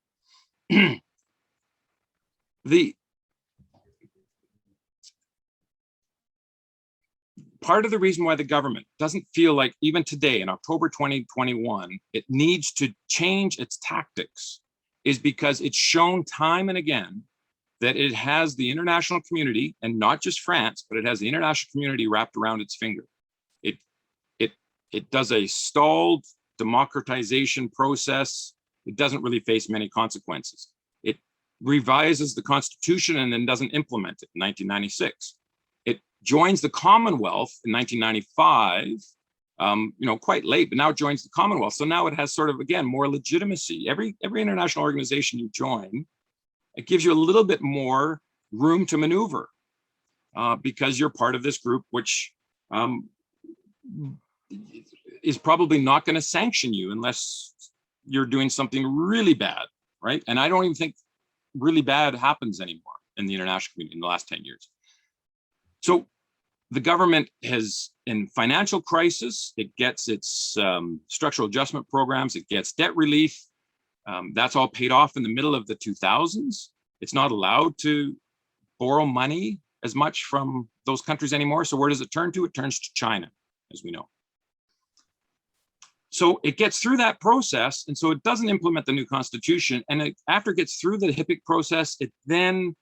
Part of the reason why the government doesn't feel like, even today in October 2021, it needs to change its tactics is because it's shown time and again that it has the international community, and not just France, but it has the international community wrapped around its finger. It does a stalled democratization process. It doesn't really face many consequences. It revises the Constitution and then doesn't implement it in 1996. It joins the Commonwealth in 1995, quite late, but now it joins the Commonwealth. So now it has sort of, again, more legitimacy. Every international organization you join, it gives you a little bit more room to maneuver because you're part of this group, which is probably not going to sanction you unless you're doing something really bad, right? And I don't even think really bad happens anymore in the international community in the last 10 years. So the government has, in financial crisis, it gets its structural adjustment programs, it gets debt relief. That's all paid off in the middle of the 2000s. It's not allowed to borrow money as much from those countries anymore. So where does it turn to? It turns to China, as we know. So it gets through that process, and so it doesn't implement the new constitution. And after it gets through the HIPC process, it then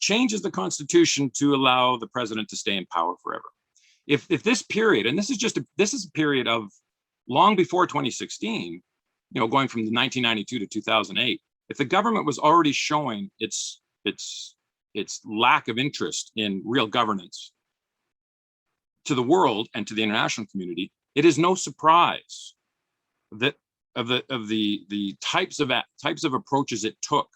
changes the constitution to allow the president to stay in power forever. If this period, and this is a period of long before 2016, going from 1992 to 2008, if the government was already showing its lack of interest in real governance to the world and to the international community, it is no surprise that of the types of approaches it took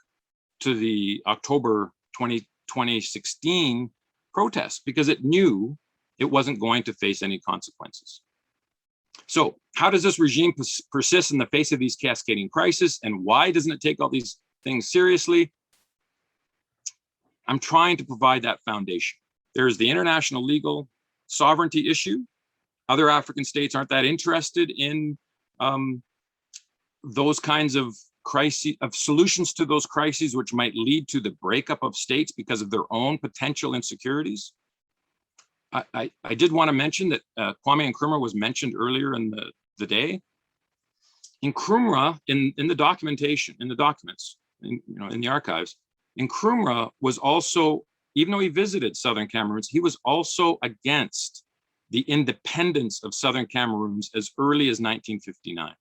to the October 2016 protests, because it knew it wasn't going to face any consequences. So how does this regime persist in the face of these cascading crises, and why doesn't it take all these things seriously? I'm trying to provide that foundation. There's the international legal sovereignty issue. Other African states aren't that interested in those kinds of crises, of solutions to those crises, which might lead to the breakup of states because of their own potential insecurities. I did want to mention that Kwame Nkrumah was mentioned earlier in the day. Nkrumah, in the documentation, in the documents, in the archives, Nkrumah was also, even though he visited Southern Cameroons, he was also against the independence of Southern Cameroons as early as 1959.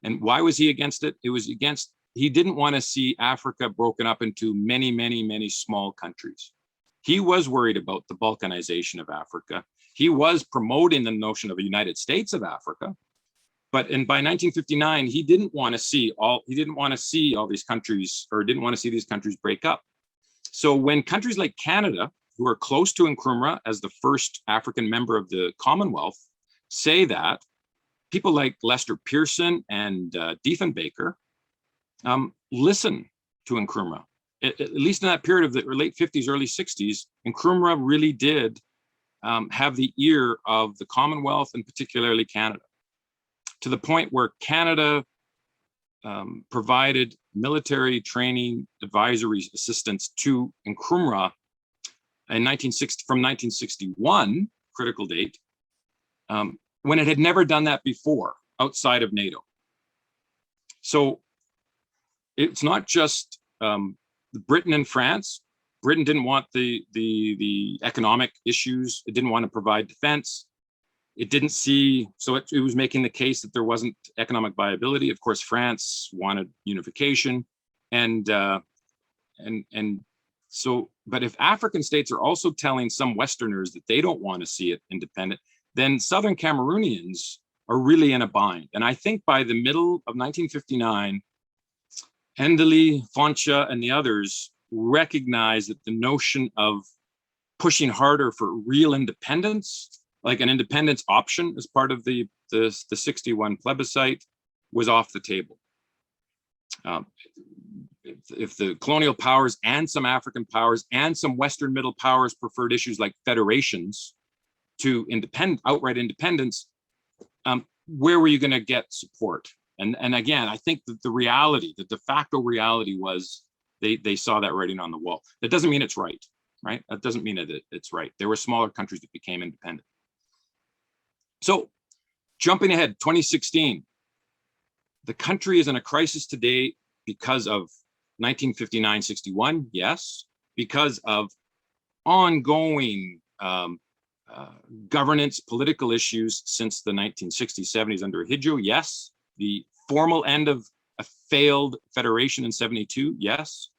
And why was he against it? It was against, he didn't want to see Africa broken up into many, many, many small countries. He was worried about the balkanization of Africa. He was promoting the notion of a United States of Africa. But by 1959, he didn't want to see all these countries, or didn't want to see these countries break up. So when countries like Canada, who are close to Nkrumah as the first African member of the Commonwealth, say that, people like Lester Pearson and Diefenbaker listen to Nkrumah. At least in that period of the late 50s, early 60s, Nkrumah really did have the ear of the Commonwealth, and particularly Canada, to the point where Canada provided military training advisory assistance to Nkrumah in from 1961, critical date, when it had never done that before outside of NATO. So it's not just Britain and France. Britain didn't want the economic issues. It didn't want to provide defense. It didn't see, so it was making the case that there wasn't economic viability. Of course, France wanted unification, and so, but if African states are also telling some Westerners that they don't want to see it independent, then Southern Cameroonians are really in a bind. And I think by the middle of 1959, Endeli, Foncha, and the others recognize that the notion of pushing harder for real independence, like an independence option as part of the 61 plebiscite, was off the table. If the colonial powers and some African powers and some Western middle powers preferred issues like federations to outright independence, where were you going to get support? And again, I think that the reality, the de facto reality was they saw that writing on the wall. That doesn't mean it's right? That doesn't mean that it's right. There were smaller countries that became independent. So jumping ahead, 2016, the country is in a crisis today because of 1959-61, yes, because of ongoing governance, political issues since the 1960s, 70s under Hidjo, yes. The formal end of a failed federation in 72, yes.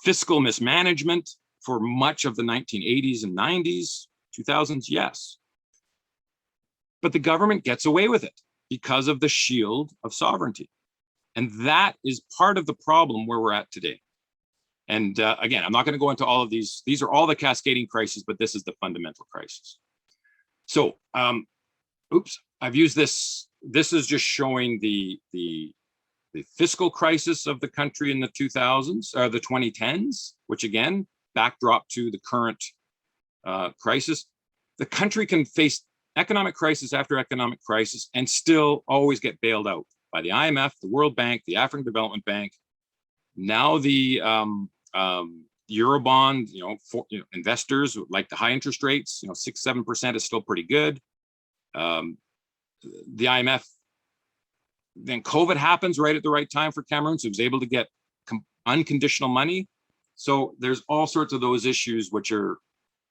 Fiscal mismanagement for much of the 1980s and 90s, 2000s, yes. But the government gets away with it because of the shield of sovereignty. And that is part of the problem where we're at today. And again, I'm not going to go into all of these. These are all the cascading crises, but this is the fundamental crisis. So, I've used this. This is just showing the fiscal crisis of the country in the 2000s, or the 2010s, which again, backdrop to the current crisis. The country can face economic crisis after economic crisis and still always get bailed out by the IMF, the World Bank, the African Development Bank. Now the Eurobond, investors like the high interest rates, 6-7% is still pretty good. The IMF, then COVID happens right at the right time for Cameroon, so it was able to get unconditional money. So there's all sorts of those issues which are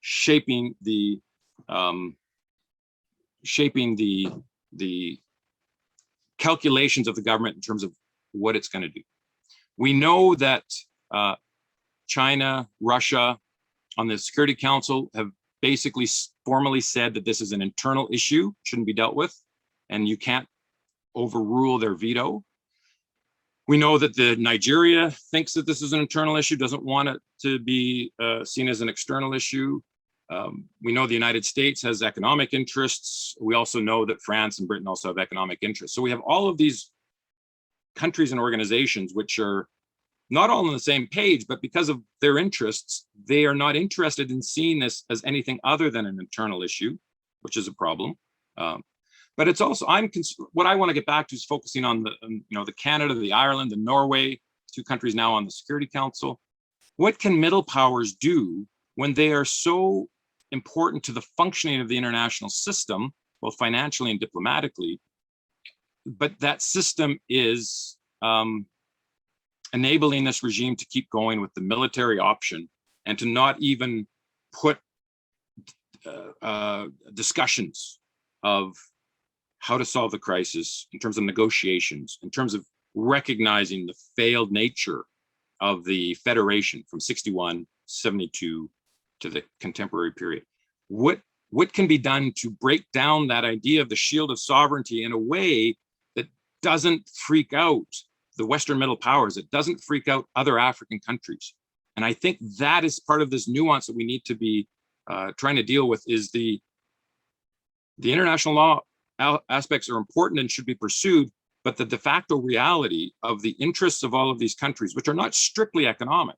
shaping the calculations of the government in terms of what it's going to do. We know that China, Russia, on the Security Council have basically formally said that this is an internal issue, shouldn't be dealt with, and you can't overrule their veto. We know that Nigeria thinks that this is an internal issue, doesn't want it to be seen as an external issue. We know the United States has economic interests. We also know that France and Britain also have economic interests. So we have all of these countries and organizations which are not all on the same page, but because of their interests, they are not interested in seeing this as anything other than an internal issue, which is a problem. But it's also, what I want to get back to is focusing on the Canada, the Ireland, the Norway, 2 countries now on the Security Council. What can middle powers do when they are so important to the functioning of the international system, both financially and diplomatically, but that system is enabling this regime to keep going with the military option and to not even put discussions of how to solve the crisis in terms of negotiations, in terms of recognizing the failed nature of the federation from 61, 72 to the contemporary period. What can be done to break down that idea of the shield of sovereignty in a way that doesn't freak out the Western middle powers, it doesn't freak out other African countries? And I think that is part of this nuance that we need to be trying to deal with. Is the international law aspects are important and should be pursued, but the de facto reality of the interests of all of these countries, which are not strictly economic,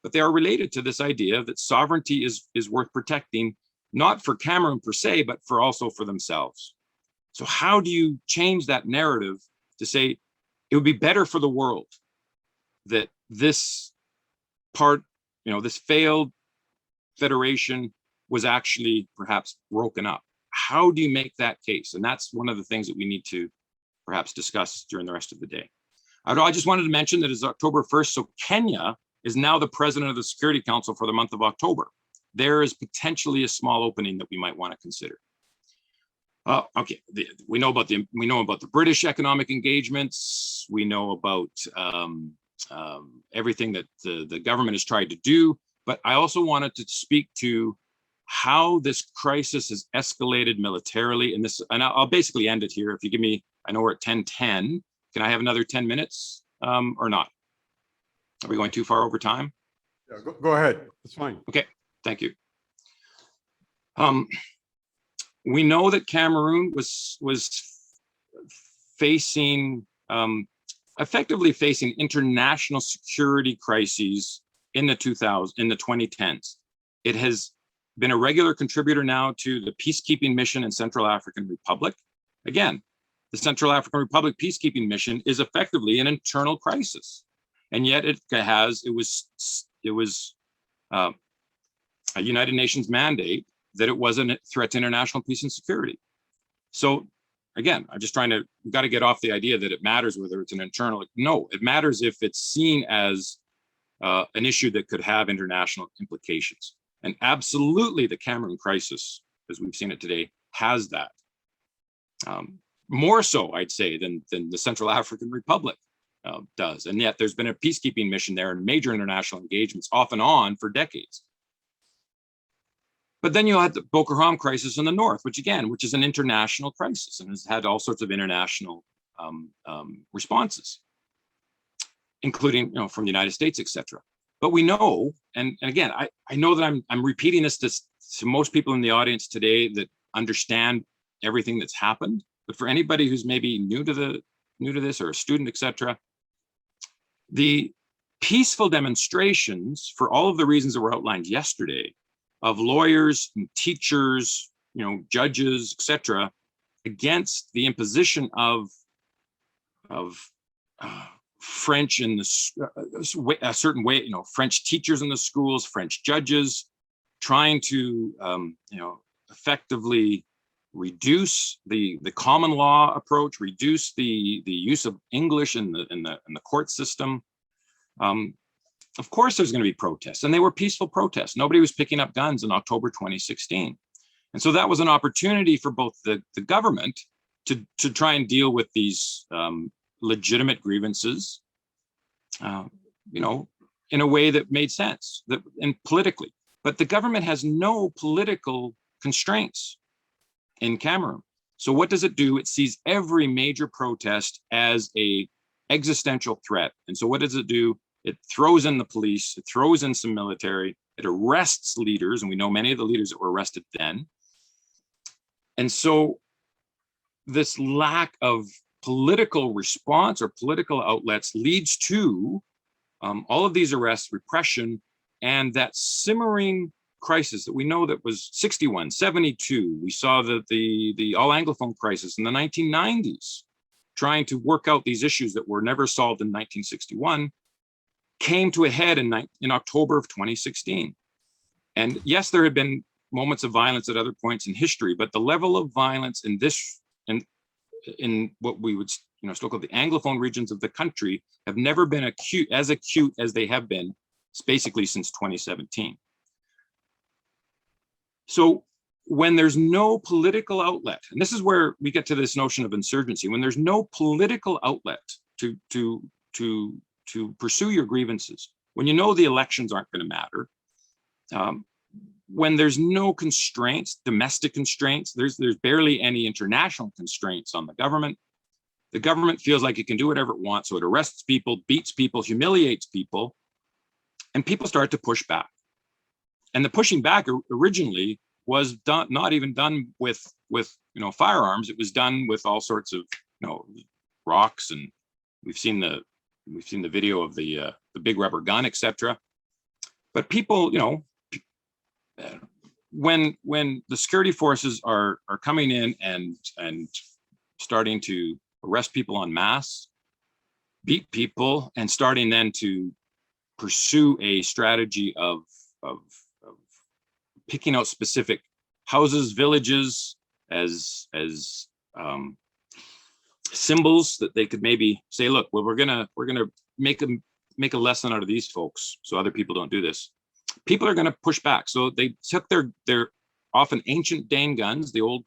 but they are related to this idea that sovereignty is worth protecting, not for Cameroon per se, but also for themselves. So how do you change that narrative to say it would be better for the world that this part, this failed federation was actually perhaps broken up? How do you make that case? And that's one of the things that we need to perhaps discuss during the rest of the day. I just wanted to mention that it's October 1st, so Kenya is now the president of the Security Council for the month of October. There is potentially a small opening that we might want to consider. Okay, we know about the British economic engagements. We know about everything that the government has tried to do, but I also wanted to speak to how this crisis has escalated militarily. And I'll basically end it here. If you give me, I know we're at 10:10. Can I have another 10 minutes or not? Are we going too far over time? Yeah, go ahead. That's fine. Okay, thank you. We know that Cameroon was facing, effectively facing international security crises in the 2010s. It has been a regular contributor now to the peacekeeping mission in Central African Republic. Again, the Central African Republic peacekeeping mission is effectively an internal crisis, and yet it was a United Nations mandate that it wasn't a threat to international peace and security. So again, I'm just we've got to get off the idea that it matters whether it's an internal. No, it matters if it's seen as an issue that could have international implications. And absolutely the Cameroon crisis, as we've seen it today, has that. More so, I'd say, than the Central African Republic does. And yet there's been a peacekeeping mission there and major international engagements off and on for decades. But then you had the Boko Haram crisis in the north, which is an international crisis and has had all sorts of international responses, including from the United States, etc. But we know, and again, I know that I'm repeating this to most people in the audience today that understand everything that's happened. But for anybody who's maybe new to this or a student, etc., the peaceful demonstrations, for all of the reasons that were outlined yesterday, of lawyers and teachers, judges, etc., against the imposition of French in a certain way, French teachers in the schools, French judges, trying to effectively reduce the common law approach, reduce the use of English in the court system. Of course, there's going to be protests, and they were peaceful protests. Nobody was picking up guns in October 2016, and so that was an opportunity for both the government to try and deal with these legitimate grievances, in a way that made sense, and politically. But the government has no political constraints in Cameroon. So what does it do? It sees every major protest as a existential threat. And so what does it do? It throws in the police, it throws in some military, it arrests leaders, and we know many of the leaders that were arrested then. And so this lack of political response or political outlets leads to all of these arrests, repression, and that simmering crisis that we know that was 61, 72. We saw that the all Anglophone crisis in the 1990s, trying to work out these issues that were never solved in 1961, came to a head in October of 2016. And yes, there had been moments of violence at other points in history, but the level of violence in this, in what we would still call the Anglophone regions of the country, have never been acute as they have been basically since 2017. So when there's no political outlet, and this is where we get to this notion of insurgency, when there's no political outlet to pursue your grievances, when you know the elections aren't going to matter, when there's no constraints, domestic constraints, there's barely any international constraints on the government. The government feels like it can do whatever it wants, so it arrests people, beats people, humiliates people, and people start to push back. And the pushing back originally was not even done with firearms. It was done with all sorts of rocks, and we've seen the video of the big rubber gun, etc. But people, when the security forces are coming in and starting to arrest people en masse, beat people, and starting then to pursue a strategy of picking out specific houses, villages as symbols that they could maybe say, look, well, we're gonna make a lesson out of these folks so other people don't do this. People are gonna push back. So they took their often ancient Dane guns, the old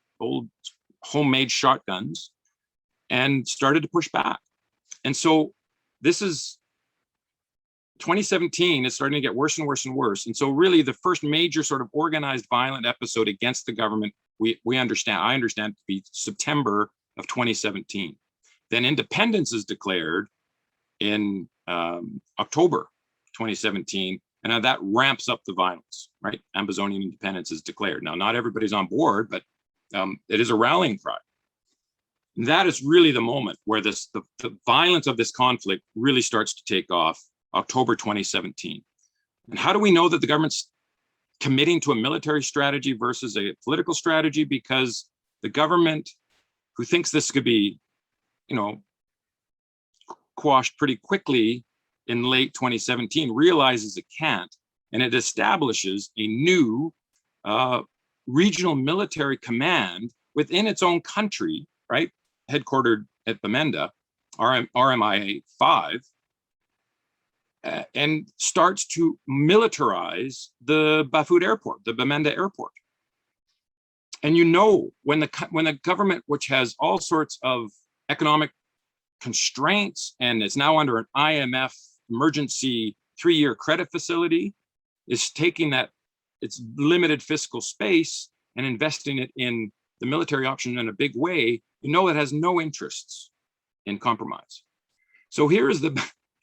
homemade shotguns, and started to push back. And so this is 2017 is starting to get worse and worse and worse. And so really the first major sort of organized violent episode against the government, I understand to be September of 2017. Then independence is declared in October 2017. And now that ramps up the violence, right? Ambazonian independence is declared. Now, not everybody's on board, but it is a rallying cry. And that is really the moment where the violence of this conflict really starts to take off, October 2017. And how do we know that the government's committing to a military strategy versus a political strategy? Because the government, who thinks this could be, quashed pretty quickly in late 2017, realizes it can't, and it establishes a new regional military command within its own country, right? Headquartered at Bamenda, RMI 5, and starts to militarize the Bafut airport, the Bamenda airport. And when the government, which has all sorts of economic constraints and is now under an IMF emergency 3-year credit facility, is taking its limited fiscal space and investing it in the military option in a big way, it has no interests in compromise. So here's the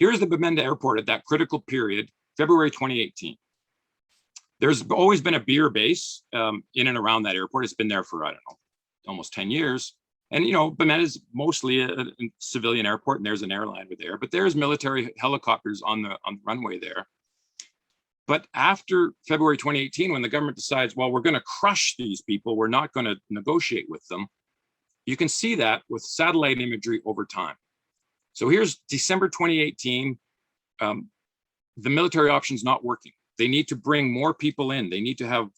Bamenda airport at that critical period, February 2018. There's always been a beer base in and around that airport. It's been there for, I don't know, almost 10 years. And, Bamenda is mostly a civilian airport, and there's an airliner there, but there's military helicopters on the runway there. But after February 2018, when the government decides, well, we're going to crush these people, we're not going to negotiate with them, you can see that with satellite imagery over time. So here's December 2018, the military option's not working. They need to bring more people in. They need to have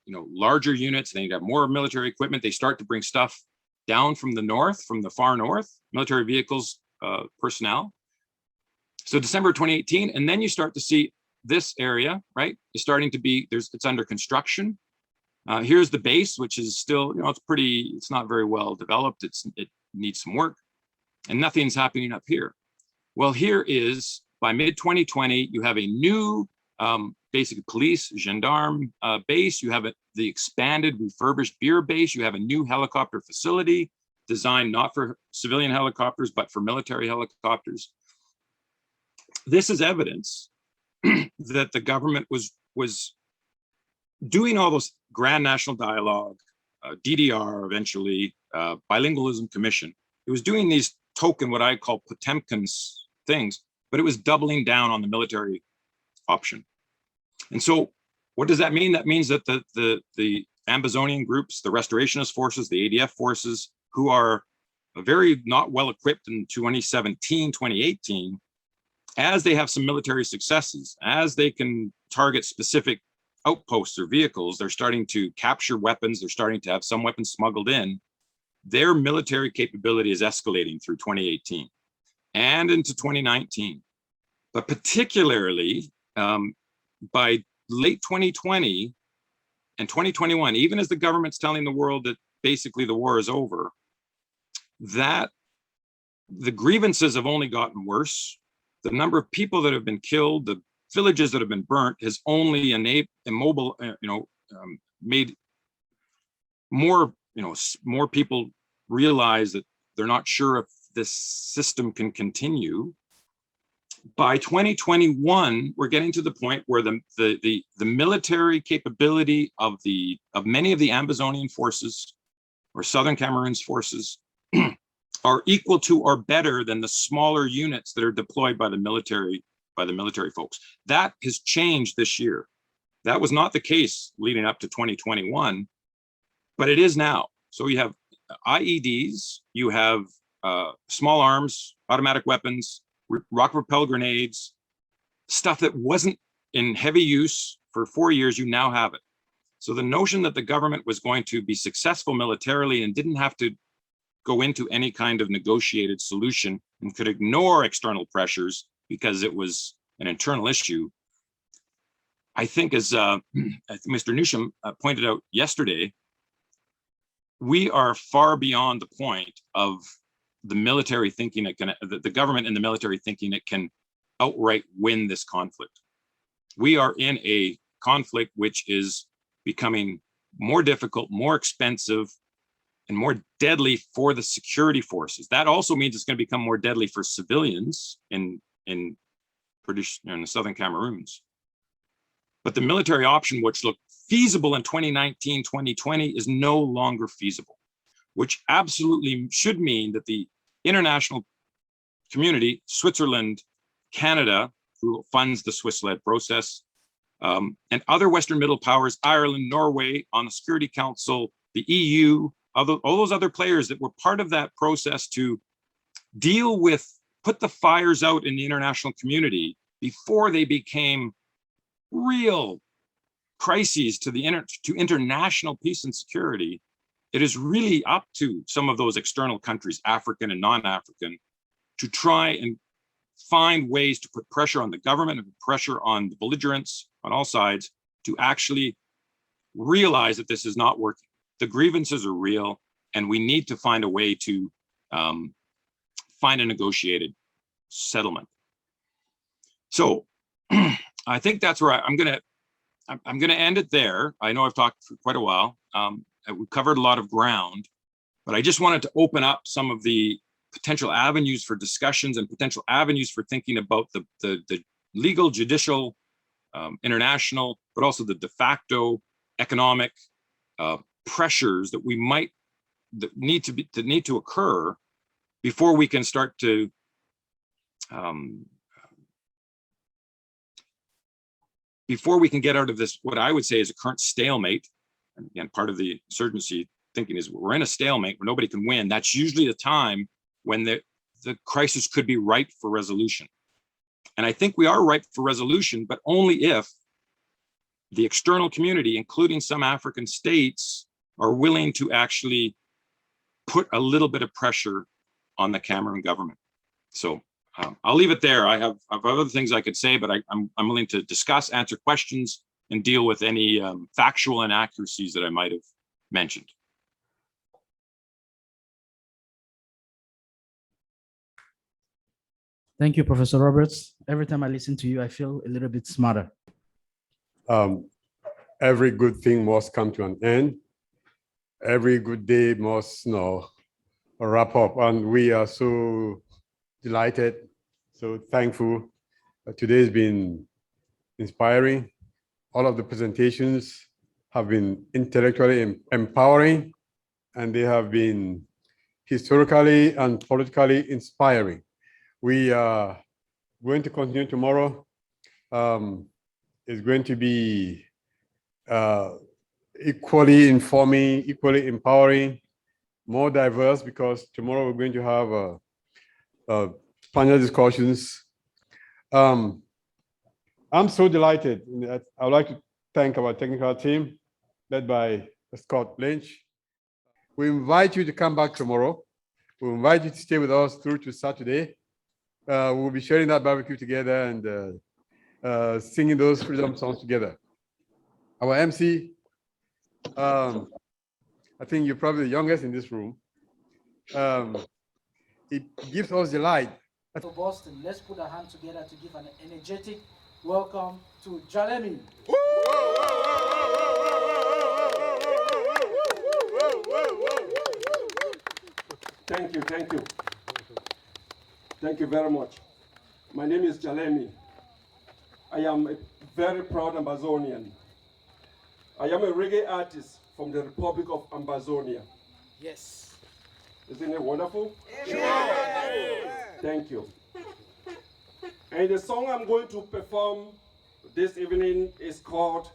larger units. They need to have more military equipment. They start to bring stuff down from the north, from the far north, military vehicles, personnel. So December 2018, and then you start to see this area, right, is starting to be, it's under construction. Here's the base, which is still, it's not very well developed. It needs some work, and nothing's happening up here. Well, here is, by mid-2020, you have a new basically police, gendarme base. You have the expanded, refurbished beer base. You have a new helicopter facility designed not for civilian helicopters, but for military helicopters. This is evidence that the government was doing all those grand national dialogue, DDR eventually, bilingualism commission. It was doing these token, what I call Potemkin's things, but it was doubling down on the military option. And so what does that mean? That means that the Ambazonian groups, the restorationist forces, the ADF forces, who are very not well equipped in 2017, 2018, as they have some military successes, as they can target specific outposts or vehicles, they're starting to capture weapons, they're starting to have some weapons smuggled in. Their military capability is escalating through 2018 and into 2019. But particularly by late 2020 and 2021, even as the government's telling the world that basically the war is over, that the grievances have only gotten worse. The number of people that have been killed, the villages that have been burnt, has only made more, more people realize that they're not sure if this system can continue. By 2021, we're getting to the point where the military capability of many of the Ambazonian forces or Southern Cameroon's forces are equal to or better than the smaller units that are deployed by the military folks. That has changed this year. That was not the case leading up to 2021, but it is now. So you have IEDs, you have small arms, automatic weapons, rocket propelled grenades, stuff that wasn't in heavy use for 4 years, you now have it. So the notion that the government was going to be successful militarily and didn't have to go into any kind of negotiated solution and could ignore external pressures because it was an internal issue, I think, as Mr. Newsham pointed out yesterday, we are far beyond the point of the military thinking the government and the military thinking it can outright win this conflict. We are in a conflict which is becoming more difficult, more expensive, and more deadly for the security forces. That also means it's going to become more deadly for civilians in the Southern Cameroons. But the military option, which looked feasible in 2019, 2020, is no longer feasible, which absolutely should mean that the international community, Switzerland, Canada, who funds the Swiss-led process, and other Western Middle powers, Ireland, Norway, on the Security Council, the EU, all those other players that were part of that process to deal with, put the fires out in the international community before they became real crises to international peace and security. It is really up to some of those external countries, African and non-African, to try and find ways to put pressure on the government and pressure on the belligerents on all sides to actually realize that this is not working. The grievances are real, and we need to find a way to find a negotiated settlement. So I think that's where I'm gonna end it there. I know I've talked for quite a while. We've covered a lot of ground, but I just wanted to open up some of the potential avenues for discussions and potential avenues for thinking about the legal, judicial, international, but also the de facto economic pressures that need to occur before we can start to before we can get out of this, what I would say is a current stalemate. And again, part of the insurgency thinking is we're in a stalemate where nobody can win. That's usually the time when the crisis could be ripe for resolution. And I think we are ripe for resolution, but only if the external community, including some African states, are willing to actually put a little bit of pressure on the Cameroon government. So I'll leave it there. I have other things I could say, but I'm willing to discuss, answer questions, and deal with any factual inaccuracies that I might have mentioned. Thank you, Professor Roberts. Every time I listen to you, I feel a little bit smarter. Every good thing must come to an end. Every good day must wrap up. And we are so delighted, so thankful. Today's been inspiring. All of the presentations have been intellectually empowering, and they have been historically and politically inspiring. We going to continue tomorrow. It's going to be equally informing, equally empowering, more diverse, because tomorrow we're going to have panel discussions. I'm so delighted. I would like to thank our technical team led by Scott Lynch. We invite you to come back tomorrow. We invite you to stay with us through to Saturday. We'll be sharing that barbecue together and singing those freedom songs together. Our MC, I think you're probably the youngest in this room. It gives us delight. For Boston, let's put our hands together to give an energetic welcome to Jalemi. Thank you, thank you. Thank you very much. My name is Jalemi. I am a very proud Ambazonian. I am a reggae artist from the Republic of Ambazonia. Yes. Isn't it wonderful? Yeah. Thank you. And the song I'm going to perform this evening is called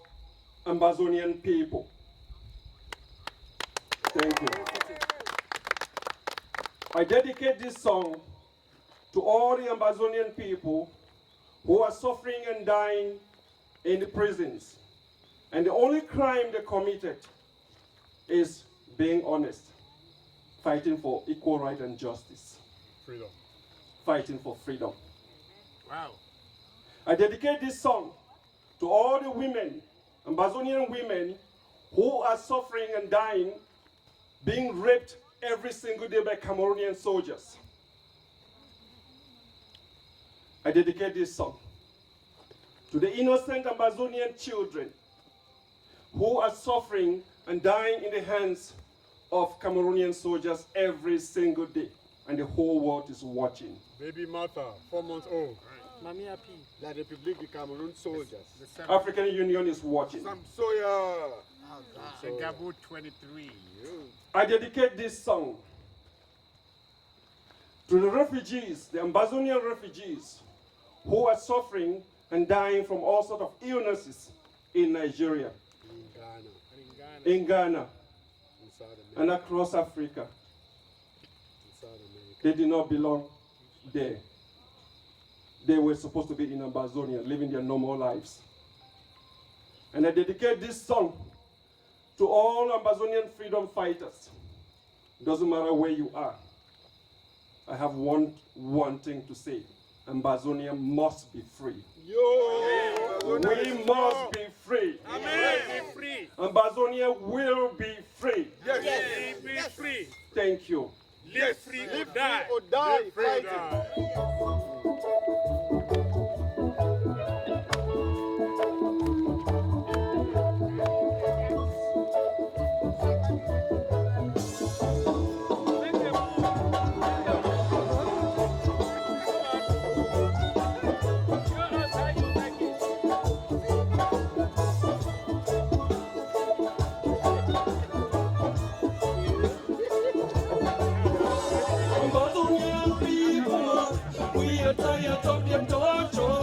Ambazonian People. Thank you. I dedicate this song to all the Ambazonian people who are suffering and dying in the prisons. And the only crime they committed is being honest, fighting for equal right and justice. Freedom. Fighting for freedom. Wow. I dedicate this song to all the women, Ambazonian women, who are suffering and dying, being raped every single day by Cameroonian soldiers. I dedicate this song to the innocent Ambazonian children who are suffering and dying in the hands of Cameroonian soldiers every single day, and the whole world is watching. Baby Martha, 4 months old. Mami Api. La République du Cameroun soldiers. African Union is watching. Samsoya. Gabo 23. I dedicate this song to the refugees, the Ambazonian refugees, who are suffering and dying from all sorts of illnesses in Nigeria, in Ghana, and across Africa. They did not belong there. They were supposed to be in Ambazonia, living their normal lives. And I dedicate this song to all Ambazonian freedom fighters. Doesn't matter where you are. I have one thing to say. Ambazonia must be free. We must be free. Amen. Free. Ambazonia will be free. Yes. Be free. Thank you. Live free or die. Die fighting. Ambazonian people, we are tired of the torture.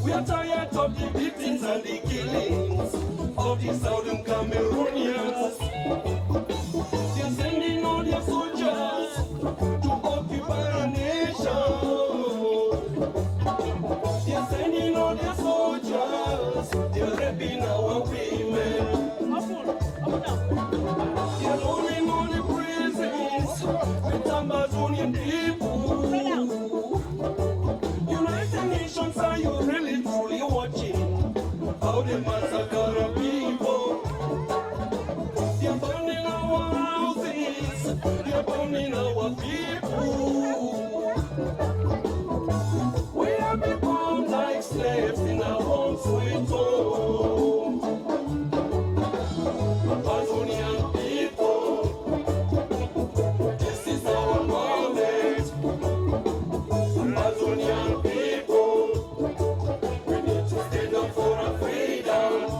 We are tired of the beatings and the killings of the southern Cameroonians. They're sending all their soldiers to occupy our nation. They're sending all their soldiers, they're raping our women. They're rolling on the prisons with Ambazonian people. United Nations, are you really truly watching how they massacre our people? They're burning our houses, they're burning our people. We have become like slaves in our own sweet home. Ambazonian people, this is our moment. Ambazonian people, we need to stand up for our freedom.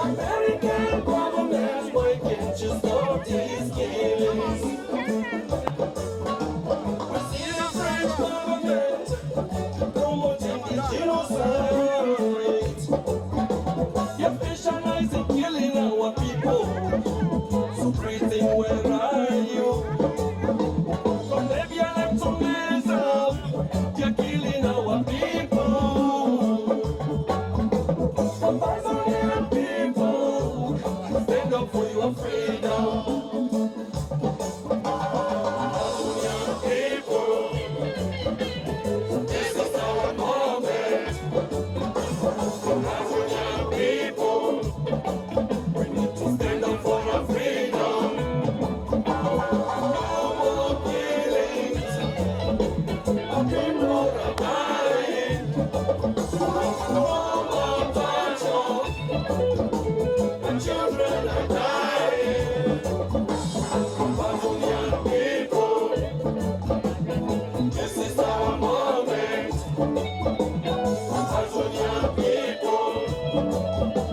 American government, why can't you stop these killings? We see the French government promoting the genocide. You specialize in killing our people. So breathing, where are you? From Libya to Gaza, you're killing our people. Ambazonian people, stand up for your freedom. Ambazonian people, this is our moment. Ambazonian people, we need to stand up for our freedom. No more killings, our people are dying. No more torture, our children are dying. Ambazonian people, this is our moment. Ambazonian people,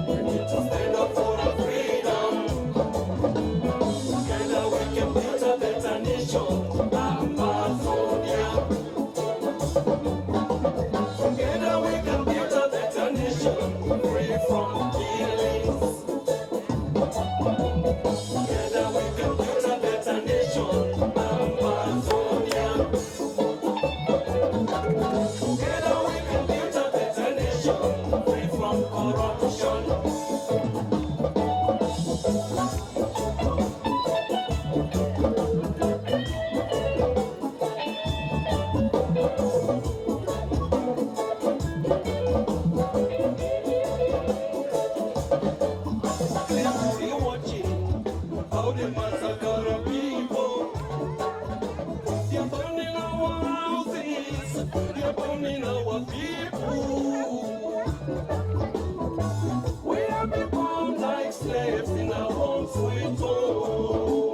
we need to stand up for our freedom. Together we can build a better nation. Ambazonia. Together we can build a better nation, free from killings. Together we can build a better nation. Ambazonia. Together we can build a better nation, free from corruption. Clearly watching how they massacre our people. They're burning our houses. They're burning our people. We have become like slaves in our own sweet home.